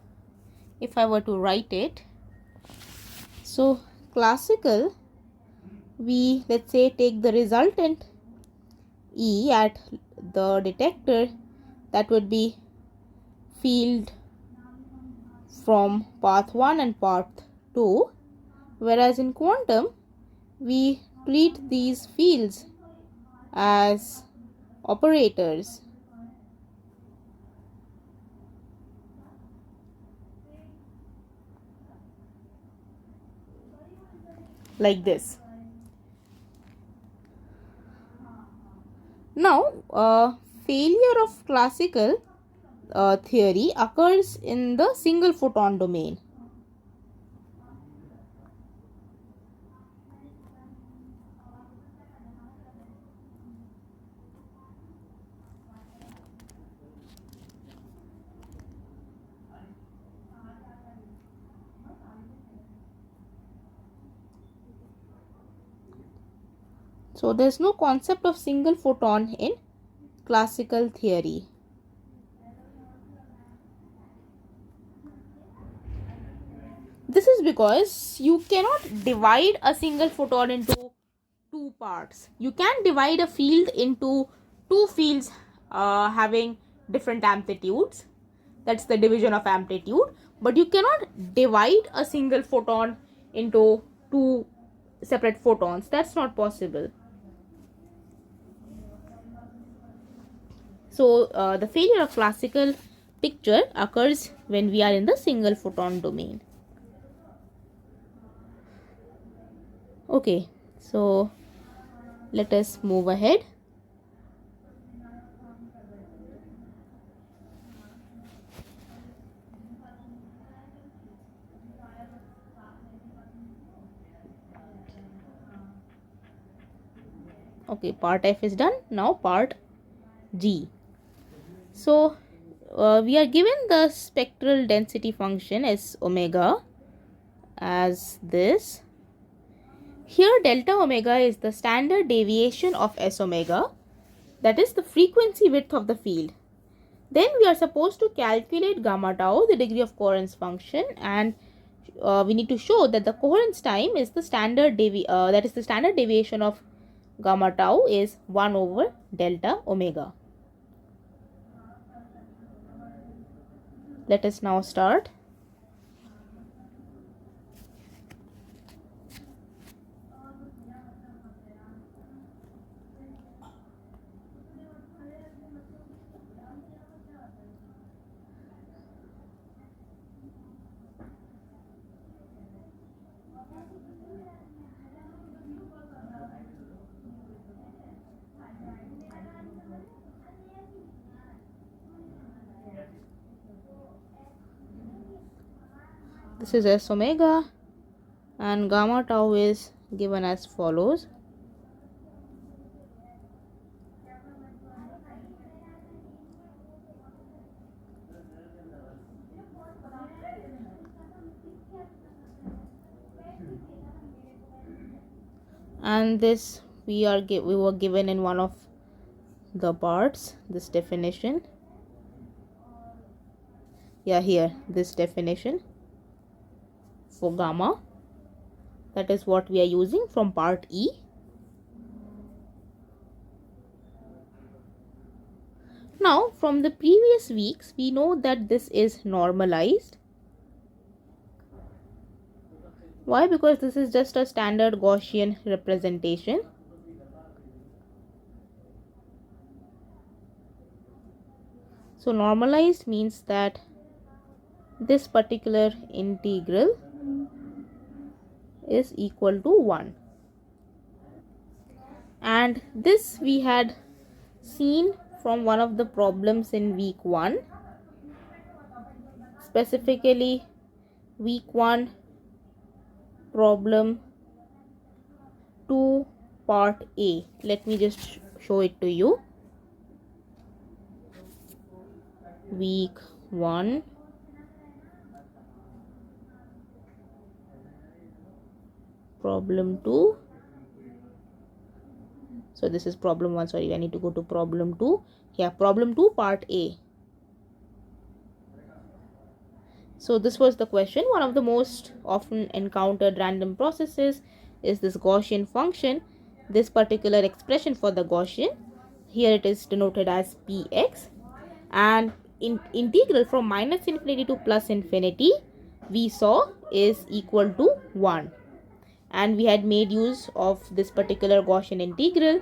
if I were to write it, so classical, we let's say take the resultant E at the detector, that would be field from path 1 and path 2, whereas in quantum we treat these fields as operators like this. Now, failure of classical theory occurs in the single photon domain. So there's no concept of single photon in classical theory. This is because you cannot divide a single photon into two parts. You can divide a field into two fields having different amplitudes. That's the division of amplitude. But you cannot divide a single photon into two separate photons. That's not possible. So the failure of classical picture occurs when we are in the single photon domain. Okay, so let us move ahead. Okay, part F is done. Now part G. So we are given the spectral density function as omega as this. Here delta omega is the standard deviation of S omega, that is the frequency width of the field. Then we are supposed to calculate gamma tau, the degree of coherence function, and we need to show that the coherence time is the standard that is the standard deviation of gamma tau is 1 over delta omega. Let us now start. This is S omega and gamma tau is given as follows. And this we were given in one of the parts, this definition. Yeah, here this definition for gamma, that is what we are using from part E. Now from the previous weeks we know that this is normalized. Why? Because this is just a standard Gaussian representation. So normalized means that this particular integral is equal to 1. And this we had seen from one of the problems in week 1, specifically week 1 problem 2 part A. Let me just show it to you. Week 1 problem 2 So this is problem 1. Sorry, I need to go to problem 2. Yeah, problem 2 part A. So this was the question. One of the most often encountered random processes is this Gaussian function. This particular expression for the Gaussian, here it is denoted as px, and integral from minus infinity to plus infinity we saw is equal to 1, and we had made use of this particular Gaussian integral,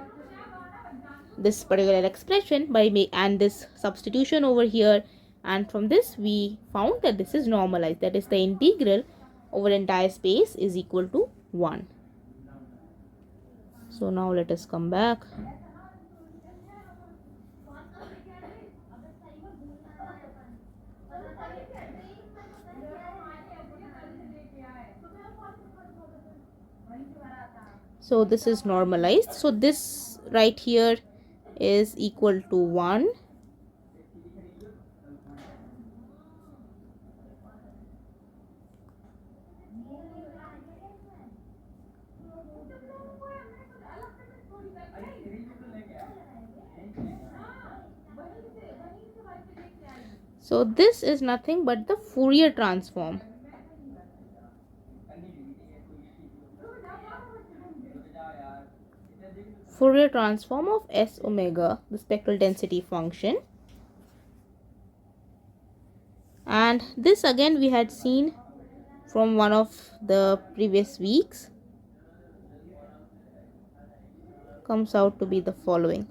this particular expression by and this substitution over here, and from this we found that this is normalized, that is the integral over entire space is equal to 1. So now let us come back. So this is normalized, so this right here is equal to 1. So this is nothing but the Fourier transform. Fourier transform of S omega, the spectral density function. And this again we had seen from one of the previous weeks. Comes out to be the following.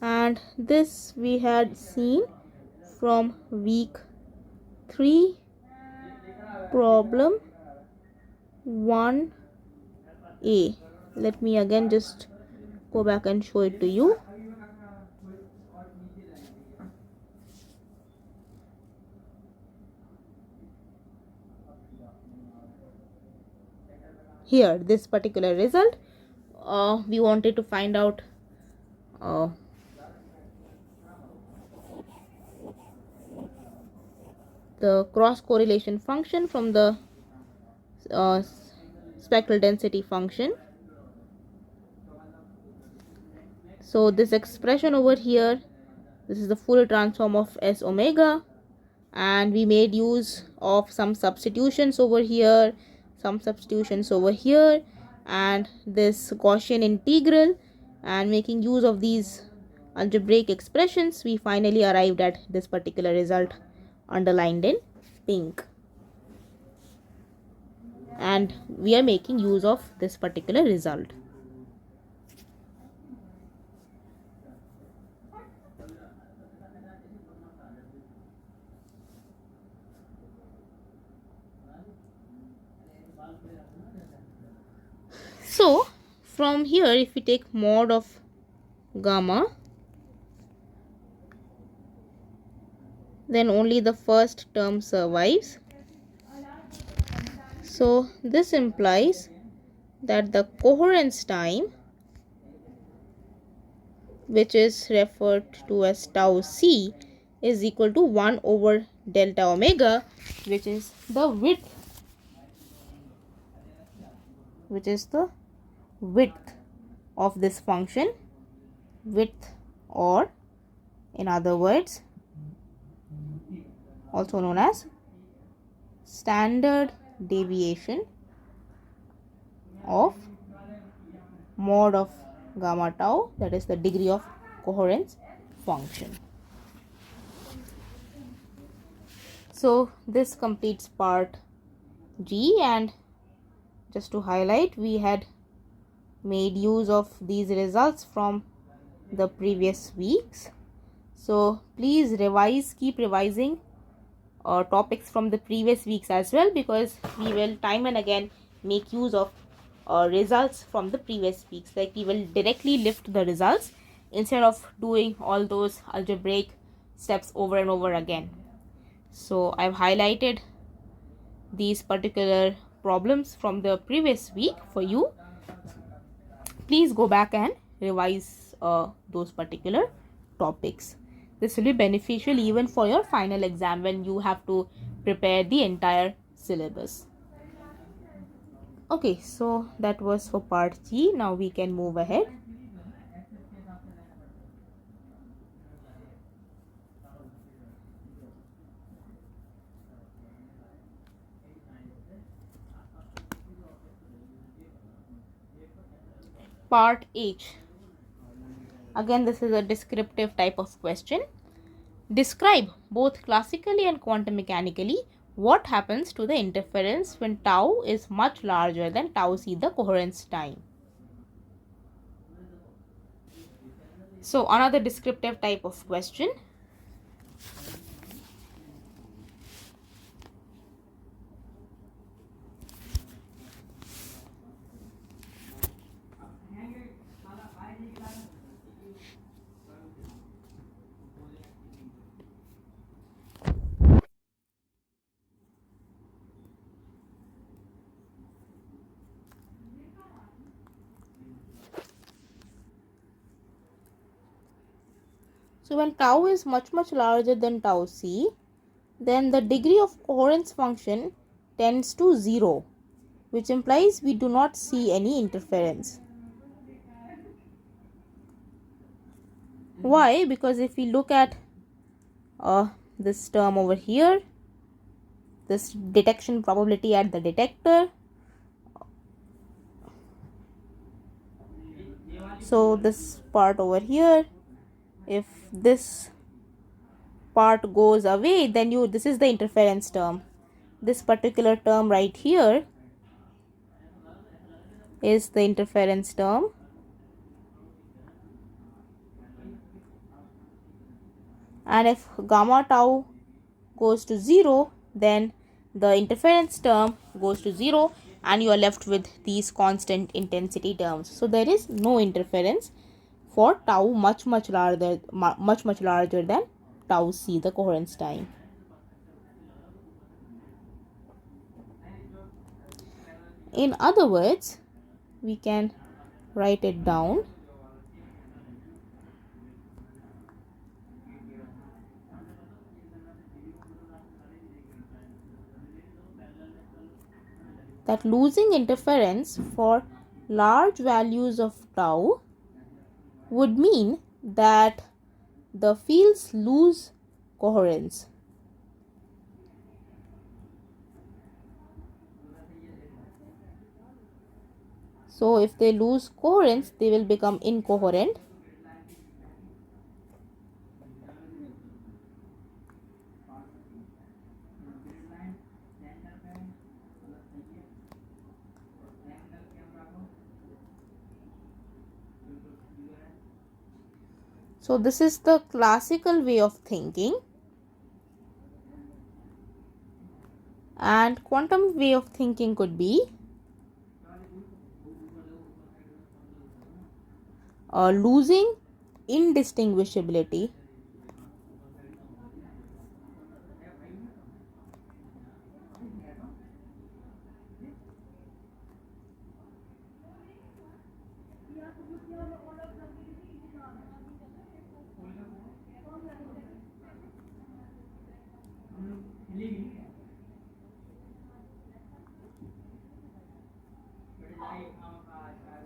And this we had seen from week 3, problem 1a. Let me again just go back and show it to you. Here, this particular result, we wanted to find out the cross correlation function from the spectral density function. So this expression over here, this is the Fourier transform of S omega, and we made use of some substitutions over here, some substitutions over here, and this Gaussian integral, and making use of these algebraic expressions we finally arrived at this particular result underlined in pink, and we are making use of this particular result. So from here, if we take mod of gamma, then only the first term survives. So this implies that the coherence time, which is referred to as tau c, is equal to 1 over delta omega, which is the width, of this function, width, or in other words also known as standard deviation of mod of gamma tau, that is the degree of coherence function. So this completes part G, and just to highlight, we had made use of these results from the previous weeks. So please revise, keep revising topics from the previous weeks as well, because we will time and again make use of results from the previous weeks. Like we will directly lift the results instead of doing all those algebraic steps over and over again. So I've highlighted these particular problems from the previous week for you. please go back and revise those particular topics. This will be beneficial even for your final exam when you have to prepare the entire syllabus. Okay, so that was for part G. Now we can move ahead. Part H. Again, this is a descriptive type of question. Describe both classically and quantum mechanically what happens to the interference when tau is much larger than tau c, the coherence time. So another descriptive type of question. So when tau is much larger than tau c, then the degree of coherence function tends to 0, which implies we do not see any interference. Why? Because if we look at this term over here, this detection probability at the detector, so this part over here, if this part goes away, then this is the interference term. This particular term right here is the interference term, and if gamma tau goes to 0, then the interference term goes to 0 and you are left with these constant intensity terms. So there is no interference for tau much larger than tau c, the coherence time. In other words, we can write it down. That losing interference for large values of tau would mean that the fields lose coherence. So if they lose coherence, they will become incoherent. So this is the classical way of thinking, and quantum way of thinking could be losing indistinguishability.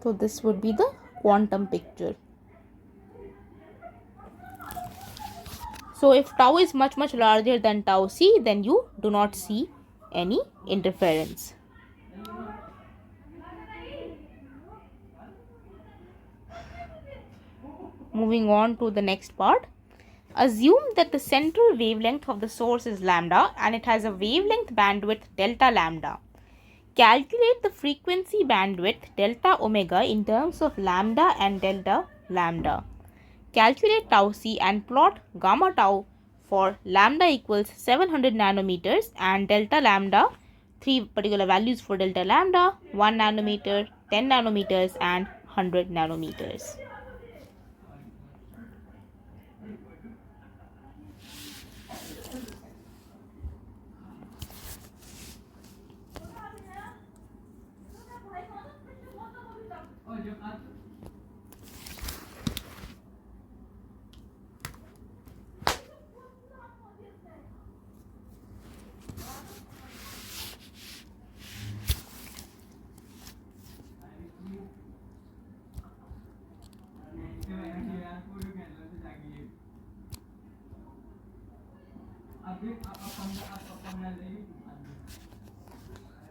So this would be the quantum picture. So if tau is much larger than tau c, then you do not see any interference. Moving on to the next part. Assume that the central wavelength of the source is lambda and it has a wavelength bandwidth delta lambda. Calculate the frequency bandwidth delta omega in terms of lambda and delta lambda. Calculate tau c and plot gamma tau for lambda equals 700 nanometers and delta lambda, 3 particular values for delta lambda, 1 nanometer, 10 nanometers and 100 nanometers.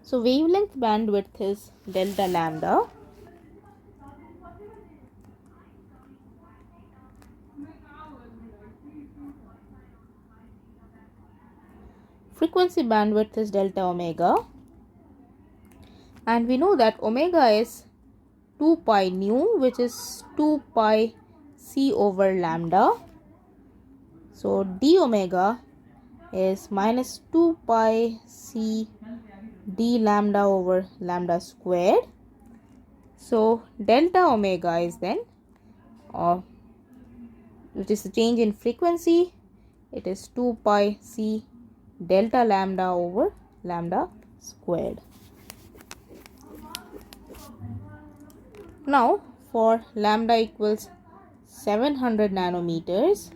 So wavelength bandwidth is delta lambda. Frequency bandwidth is delta omega. And we know that omega is 2 pi nu, which is 2 pi c over lambda. So d omega is minus 2 pi c d lambda over lambda squared. So delta omega is then, which is the change in frequency, it is 2 pi c delta lambda over lambda squared. Now for lambda equals 700 nanometers,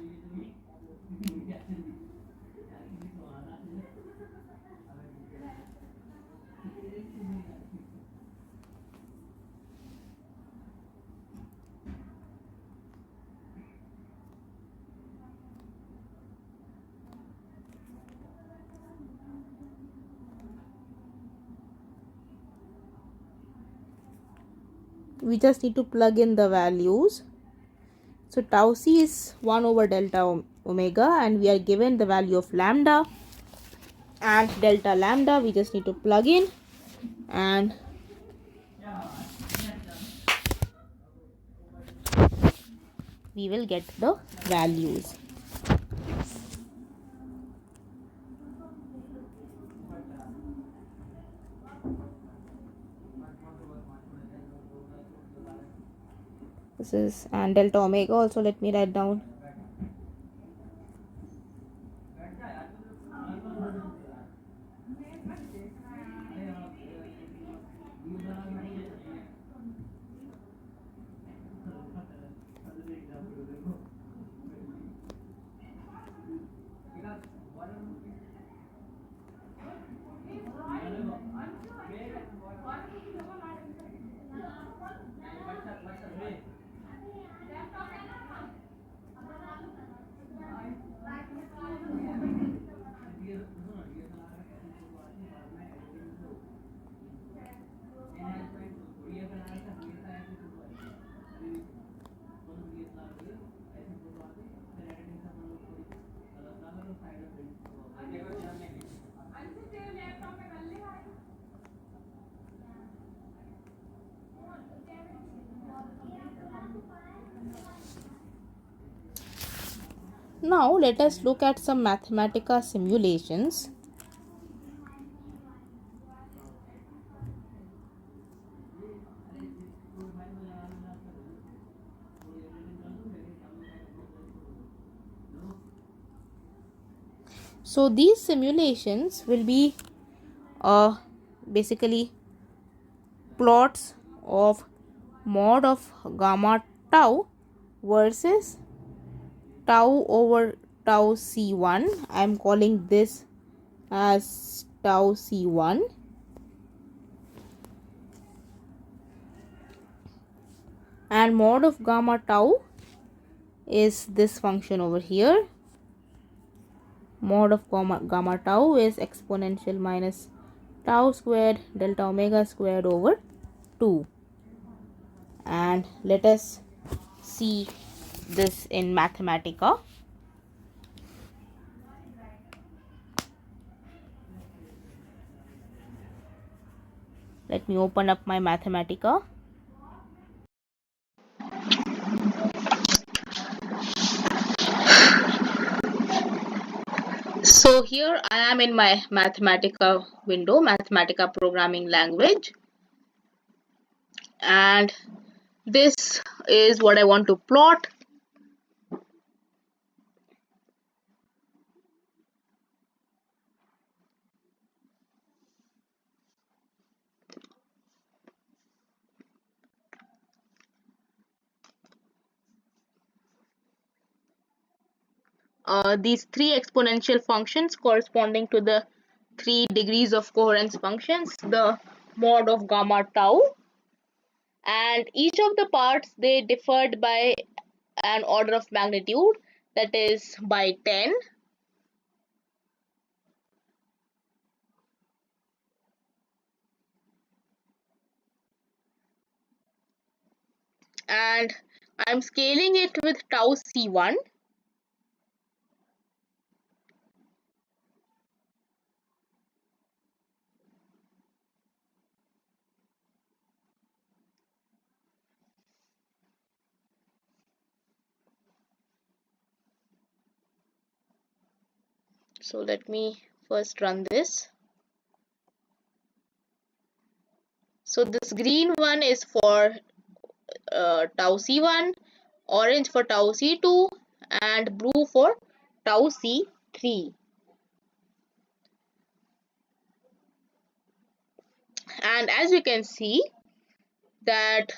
we just need to plug in the values. So tau c is 1 over delta omega, and we are given the value of lambda and delta lambda. We just need to plug in and we will get the values. This is, and delta omega also, let me write down. Now let us look at some Mathematica simulations. So these simulations will be basically plots of mod of gamma tau versus tau over tau c1. I am calling this as tau c1, and mod of gamma tau is this function over here. Mod of gamma tau is exponential minus tau squared delta omega squared over 2. And let us see this in Mathematica. Let me open up my Mathematica. So here I am in my Mathematica window, Mathematica programming language, and this is what I want to plot. These three exponential functions corresponding to the 3 degrees of coherence functions, the mod of gamma tau, and each of the parts, they differed by an order of magnitude, that is by 10. and I'm scaling it with tau c1. So let me first run this. So this green one is for tau c1, orange for tau c2, and blue for tau c3. And as you can see that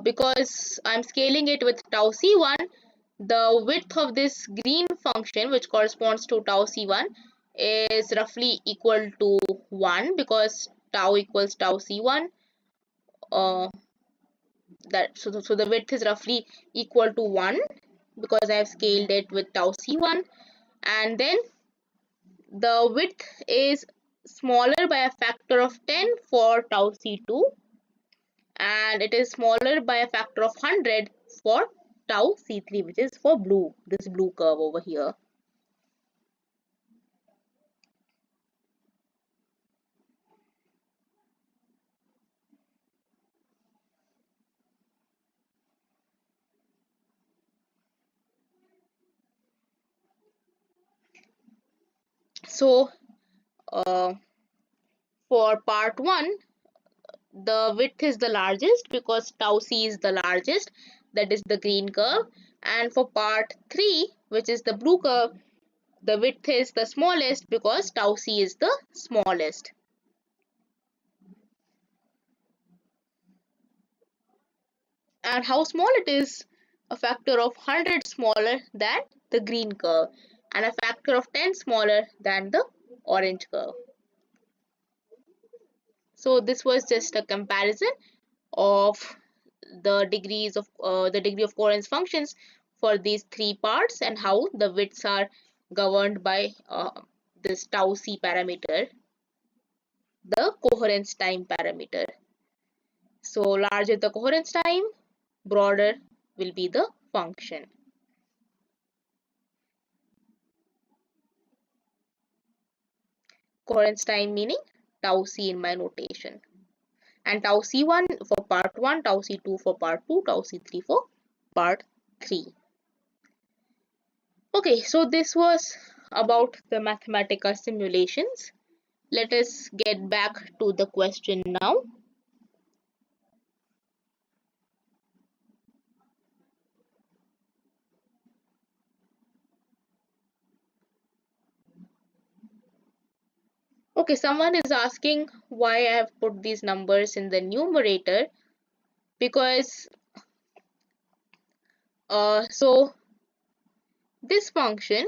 because I'm scaling it with tau c1, the width of this green function, which corresponds to tau c1, is roughly equal to 1, because tau equals tau c1. So the width is roughly equal to 1 because I have scaled it with tau c1, and then the width is smaller by a factor of 10 for tau c2, and it is smaller by a factor of 100 for tau c3, which is for blue, this blue curve over here. So for part 1, the width is the largest because tau c is the largest, that is the green curve, and for part 3, which is the blue curve, the width is the smallest because tau c is the smallest. And how small it is? A factor of 100 smaller than the green curve, and a factor of 10 smaller than the orange curve. So this was just a comparison of the degree of coherence functions for these three parts, and how the widths are governed by this tau c parameter, the coherence time parameter. So larger the coherence time, broader will be the function. Coherence time meaning tau c in my notation, and tau c1 for part 1, tau c2 for part 2, tau c3 for part 3. Okay, so this was about the mathematical simulations. Let us get back to the question now. Okay, someone is asking why I have put these numbers in the numerator, because so this function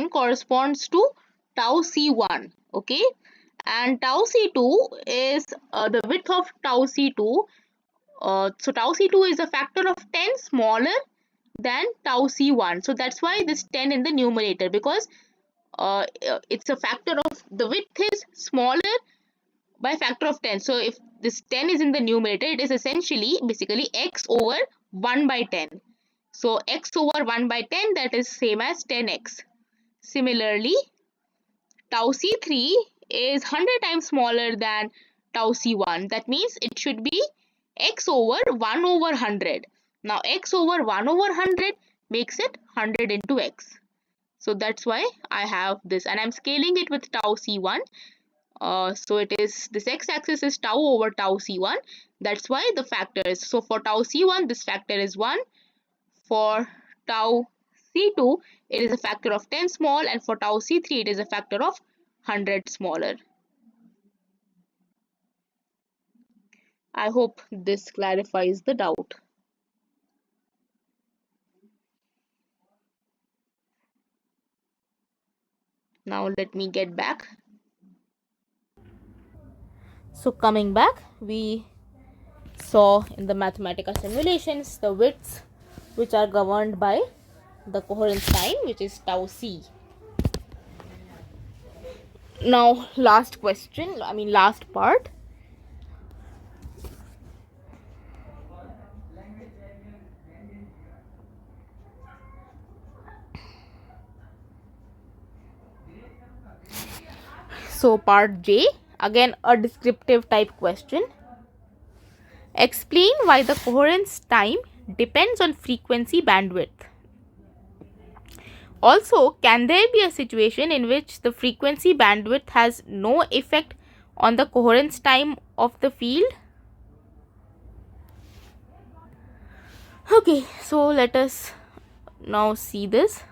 corresponds to tau c1, okay, and tau c2 is the width of tau c2. So tau c2 is a factor of 10 smaller than tau c1, so that's why this 10 in the numerator, because it's a factor of the width is smaller by factor of 10. So if this 10 is in the numerator, it is essentially basically x over 1 by 10. So x over 1 by 10, that is same as 10x. Similarly, tau c3 is 100 times smaller than tau c1. That means it should be x over 1 over 100. Now x over 1 over 100 makes it 100 into x. So that's why I have this, and I'm scaling it with tau c1. So it is, this x-axis is tau over tau c1. That's why the factors. So for tau c1, this factor is 1. For tau c2, it is a factor of 10 small, and for tau c3, it is a factor of 100 smaller. I hope this clarifies the doubt. Now let me get back. So coming back, we saw in the mathematical simulations the widths which are governed by the coherence time, which is tau c. Now last question, last part. So part J, again a descriptive type question. Explain why the coherence time depends on frequency bandwidth. Also, can there be a situation in which the frequency bandwidth has no effect on the coherence time of the field? Okay, so let us now see this.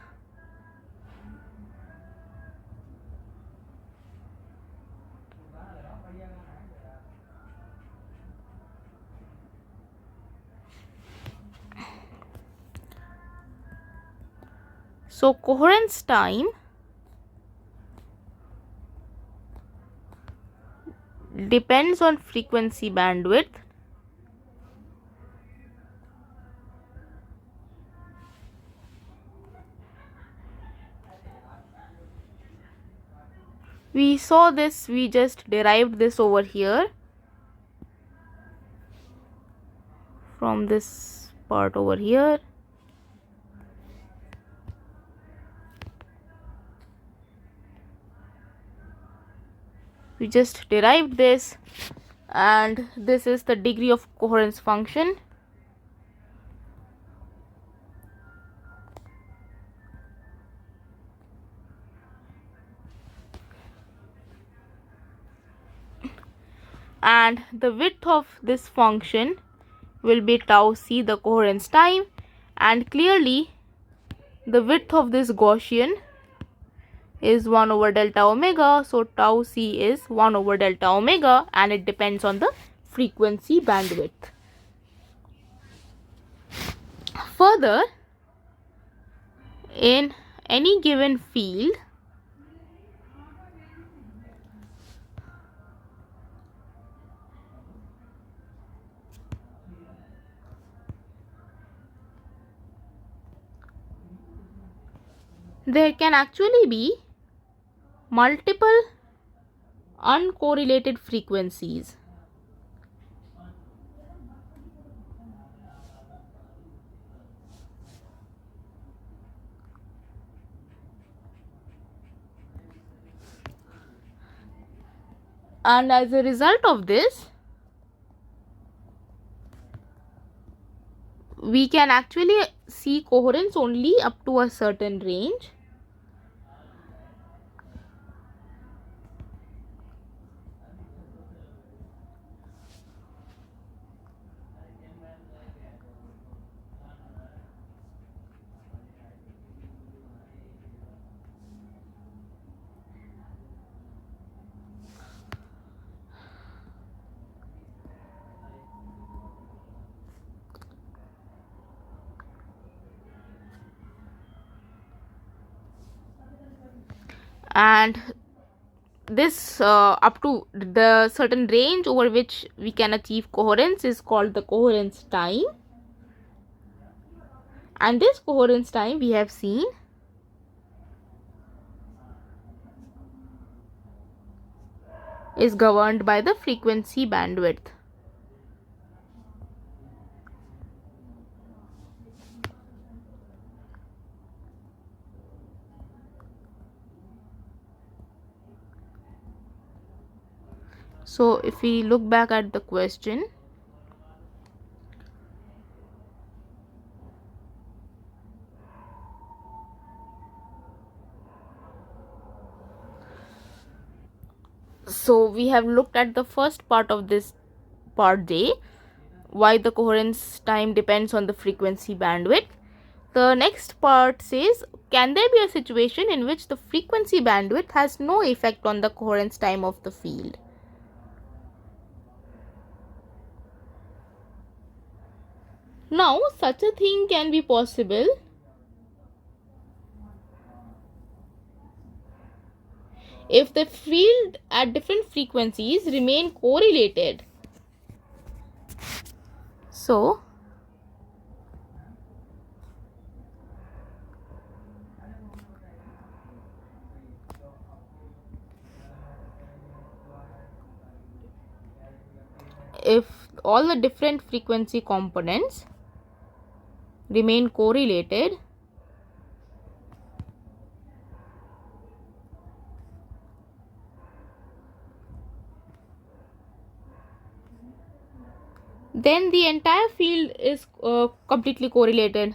So coherence time depends on frequency bandwidth we saw this, we just derived this over here from this part over here. We just derived this, and this is the degree of coherence function. And the width of this function will be tau c, the coherence time, and clearly the width of this Gaussian is 1 over delta omega, so tau c is 1 over delta omega, and it depends on the frequency bandwidth. Further, in any given field, there can actually be multiple uncorrelated frequencies. And as a result of this, we can actually see coherence only up to a certain range. And this up to the certain range over which we can achieve coherence is called the coherence time, and this coherence time we have seen is governed by the frequency bandwidth. So if we look back at the question, so we have looked at the first part of this part J, why the coherence time depends on the frequency bandwidth. The next part says, can there be a situation in which the frequency bandwidth has no effect on the coherence time of the field? Now, such a thing can be possible if the field at different frequencies remain correlated. So, all the different frequency components remain correlated, then the entire field is completely correlated.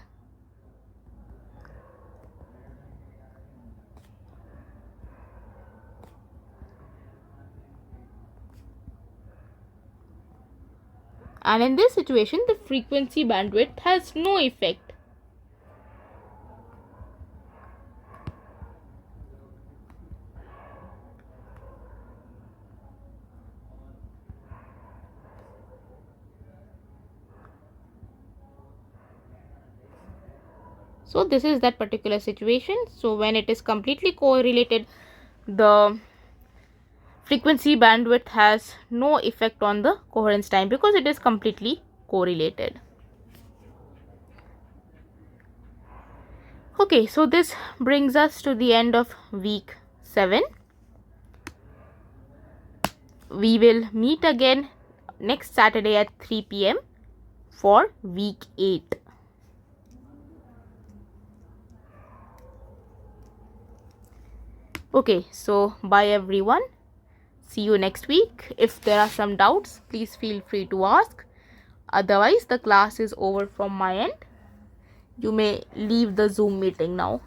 And in this situation, the frequency bandwidth has no effect. So this is that particular situation. So when it is completely correlated, the frequency bandwidth has no effect on the coherence time because it is completely correlated. Okay, so this brings us to the end of week 7. We will meet again next Saturday at 3 p.m. for week 8. Okay, so bye everyone. See you next week. If there are some doubts, please feel free to ask. Otherwise, the class is over from my end. You may leave the Zoom meeting now.